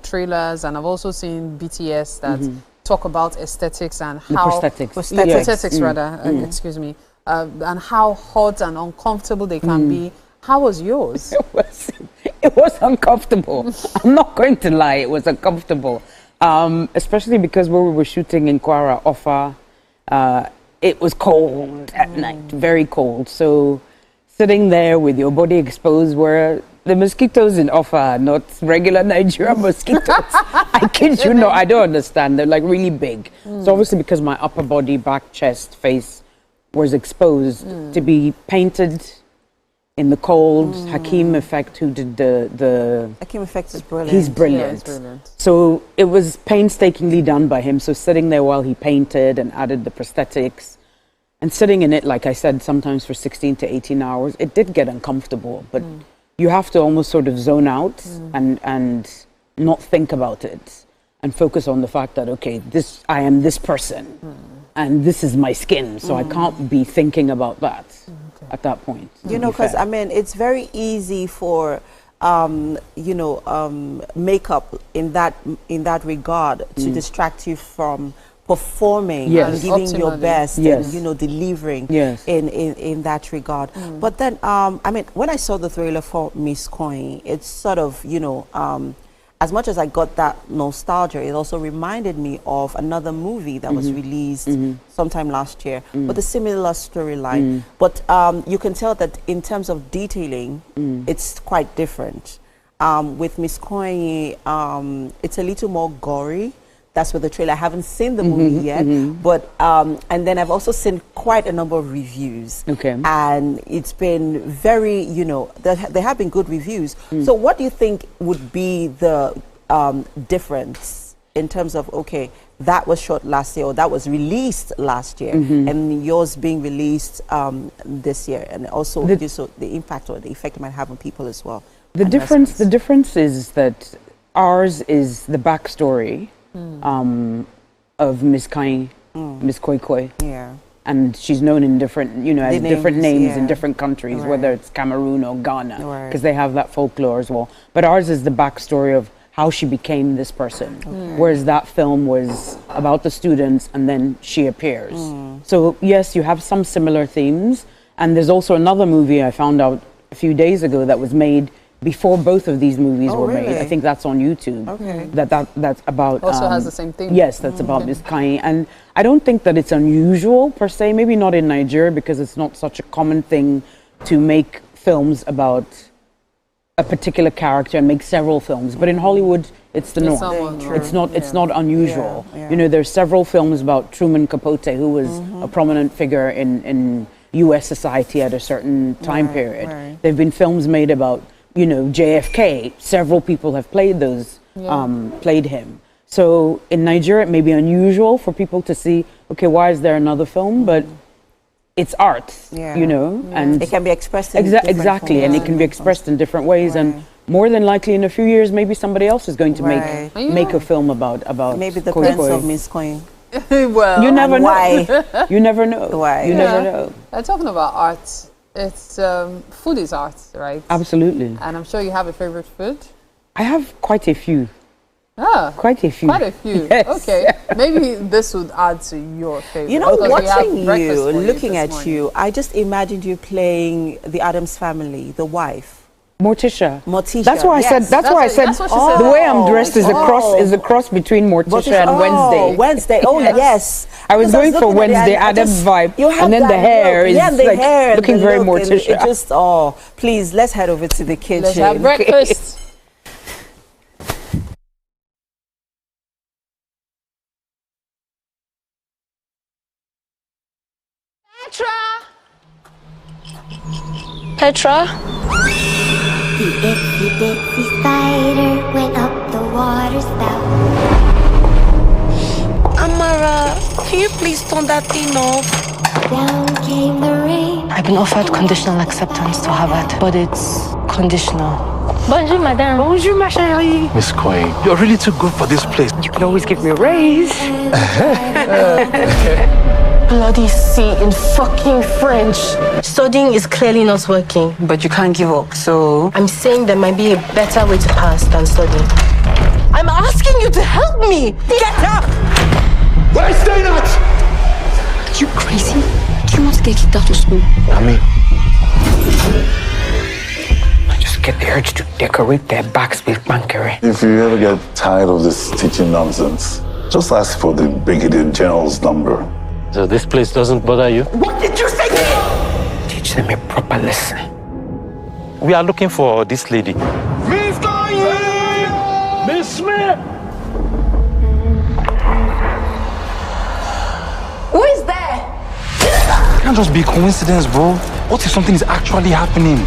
trailers, and I've also seen BTS that talk about aesthetics and how prosthetics rather, excuse me, and how hot and uncomfortable they can be. How was yours? It was uncomfortable. I'm not going to lie, it was uncomfortable, especially because where we were shooting in Kwara, Offa, It was cold at night, very cold. So sitting there with your body exposed where the mosquitoes in Offa are not regular Nigerian mosquitoes. I kid you not, I don't understand. They're like really big. So obviously because my upper body, back, chest, face was exposed, to be painted in the cold. Hakeem Effect, who did the Hakeem Effect is brilliant. He's brilliant. Yeah, he's brilliant. So it was painstakingly done by him. So sitting there while he painted and added the prosthetics and sitting in it, like I said, sometimes for 16 to 18 hours, it did get uncomfortable. But you have to almost sort of zone out and not think about it and focus on the fact that, okay, I am this person and this is my skin. So I can't be thinking about that at that point. You know, because I mean, it's very easy for makeup in that regard to distract you from performing and giving your best and delivering in that regard. But then I mean, when I saw the trailer for Miss Coin, it's sort of as much as I got that nostalgia, it also reminded me of another movie that was released sometime last year with a similar storyline. But you can tell that in terms of detailing, it's quite different. With Miss Coin, it's a little more gory. That's with the trailer. I haven't seen the movie yet, but and then I've also seen quite a number of reviews. Okay. And it's been very, there have been good reviews. So what do you think would be the difference in terms of, okay, that was shot last year or that was released last year and yours being released this year, and also the impact or the effect it might have on people as well? The difference is that ours is the backstory of Miss Kai, Miss Koi Koi. Yeah. And she's known in different, as different names in different countries, whether it's Cameroon or Ghana, because they have that folklore as well. But ours is the backstory of how she became this person, whereas that film was about the students and then she appears. So yes, you have some similar themes, and there's also another movie I found out a few days ago that was made before both of these movies were made. I think that's on YouTube. Okay. That's about also has the same theme. Yes, that's about Miss Kai. And I don't think that it's unusual per se, maybe not in Nigeria because it's not such a common thing to make films about a particular character and make several films. But in Hollywood it's the norm. It's not unusual. There's several films about Truman Capote, who was a prominent figure in US society at a certain time period. There've been films made about JFK, several people have played those, played him. So in Nigeria, it may be unusual for people to see, okay, why is there another film? But it's art, and it can be expressed in exactly, and it can be expressed in different ways. And more than likely, in a few years, maybe somebody else is going to make a film about maybe the Prince of Miss Coin. Well, you never know. Why? You never know. Why? You never know. Talking about art. It's food is art, right? Absolutely. And I'm sure you have a favorite food. I have quite a few. Quite a few. Quite a few. Yes. Okay. Maybe this would add to your favorite. Watching you, looking at you, I just imagined you playing the Addams Family, the wife. Morticia. That's why I said. That's why I said. The way I'm dressed is a cross between Morticia and Wednesday. Wednesday. Oh yes. I was going for Wednesday Addams vibe, and then the hair is like looking very Morticia. Just please let's head over to the kitchen. Let's have breakfast. Petra? The itsy bitsy spider went up the water spout. Amara, can you please turn that thing off? Down came the rain. I've been offered conditional acceptance to Harvard, but it's conditional. Bonjour, madame. Bonjour, ma chérie. Miss Queen, you're really too good for this place. You can always give me a raise. Bloody C in fucking French. Studying is clearly not working. But you can't give up, so... I'm saying there might be a better way to pass than studying. I'm asking you to help me! Get up! Where is staying at? Are you crazy? Do you want to get kicked out of school? I just get the urge to decorate their backs with bankery. If you ever get tired of this teaching nonsense, just ask for the Brigadier General's number. So this place doesn't bother you? What did you say? Teach them a proper lesson. We are looking for this lady. Mr. Yin! Miss Smith! Who is there? It can't just be a coincidence, bro. What if something is actually happening?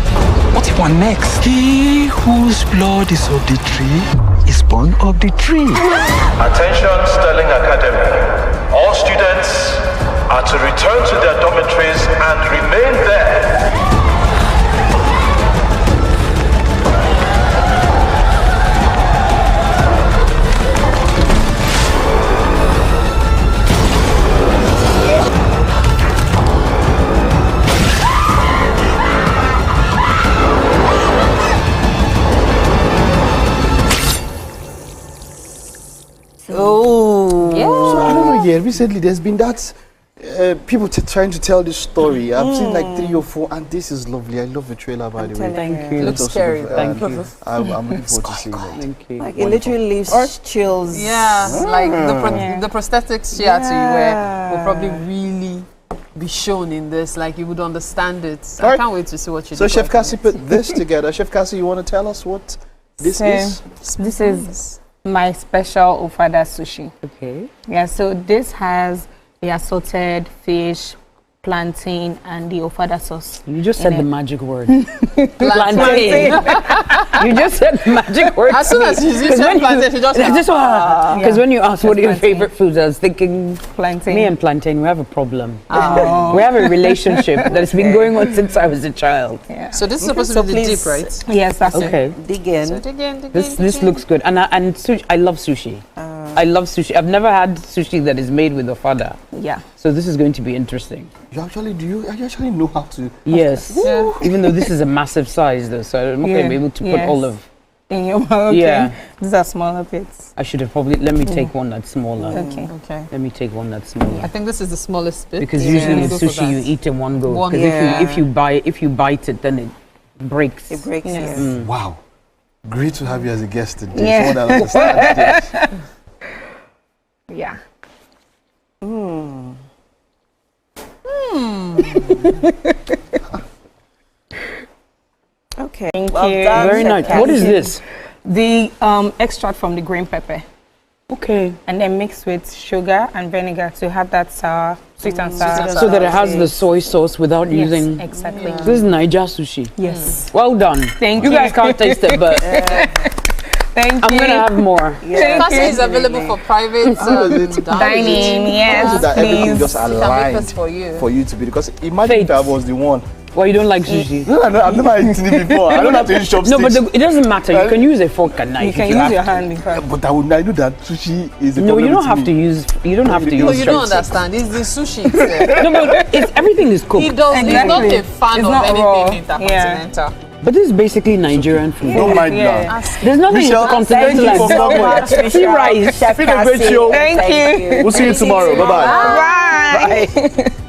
What if we're next? He whose blood is of the tree is born of the tree. Attention, Sterling Academy. All students are to return to their dormitories and remain there. Oh, yeah. So I don't know. Yeah, recently there's been that people trying to tell this story. I've seen like 3 or 4, and this is lovely. I love the trailer, by the way. Thank you. It looks scary. Thank you. I'm looking forward to seeing it. Thank you. Like it literally leaves chills. Yeah, like the prosthetics she had to wear will probably really be shown in this. Like you would understand it. I can't wait to see what you do. So Chef Cassie put this together. Chef Cassie, you want to tell us what this is? This is my special Ofada sushi. Okay. Yeah, so this has the assorted fish, plantain, and the Ofada sauce. You just said the magic word. Plantain. You just said the magic word. As soon as you said plantain, she just because when you asked what are your favorite foods, I was thinking plantain. Me and plantain, we have a problem. We have a relationship that has been going on since I was a child. Yeah. So this is supposed to be the dip, right? Yes, that's okay. Dig in. So dig in. This looks good, and I love sushi. I love sushi. I've never had sushi that is made with ofada. Yeah. So this is going to be interesting. You actually know how to? Yes. Yeah. Even though this is a massive size, though, so I'm not going to be able to put all of. In your mouth. Okay. Yeah. These are smaller bits. I should have probably. Let me take one that's smaller. Okay. Okay. Let me take one that's smaller. I think this is the smallest bit. Because usually with sushi you eat in one go. Because if you bite it, then it breaks. It breaks. Yes. Wow. Great to have you as a guest today. Yeah. Someone that understands this. Yeah. Okay. Thank well you. done, Very nice. What is this? The extract from the green pepper. Okay. And then mixed with sugar and vinegar to have that sour, sweet and sour. So that it has the soy sauce without using. Exactly. This is Niger sushi. Yes. Well done. Thank you. You guys can't taste it, but thank you. I'm gonna have more. Cassie is available for private dining. Yes, that everything just Can aligned make this for you. to be. Because imagine if I was the one. Why you don't like sushi? No, I've never eaten it before. I don't have to use chopsticks. No, but it doesn't matter. You can use a fork and knife. You can use your hand. But I know that sushi is a no, you don't have to use. You don't have to use. No, you don't understand. It's the sushi. No, but everything is cooked. He does. He's not a fan of anything intercontinental. But this is basically Nigerian food. Don't mind that. There's nothing intercontinental like much, free rice. Chef Cassie. Thank you. Thank you. We'll see you tomorrow. Bye-bye. Bye.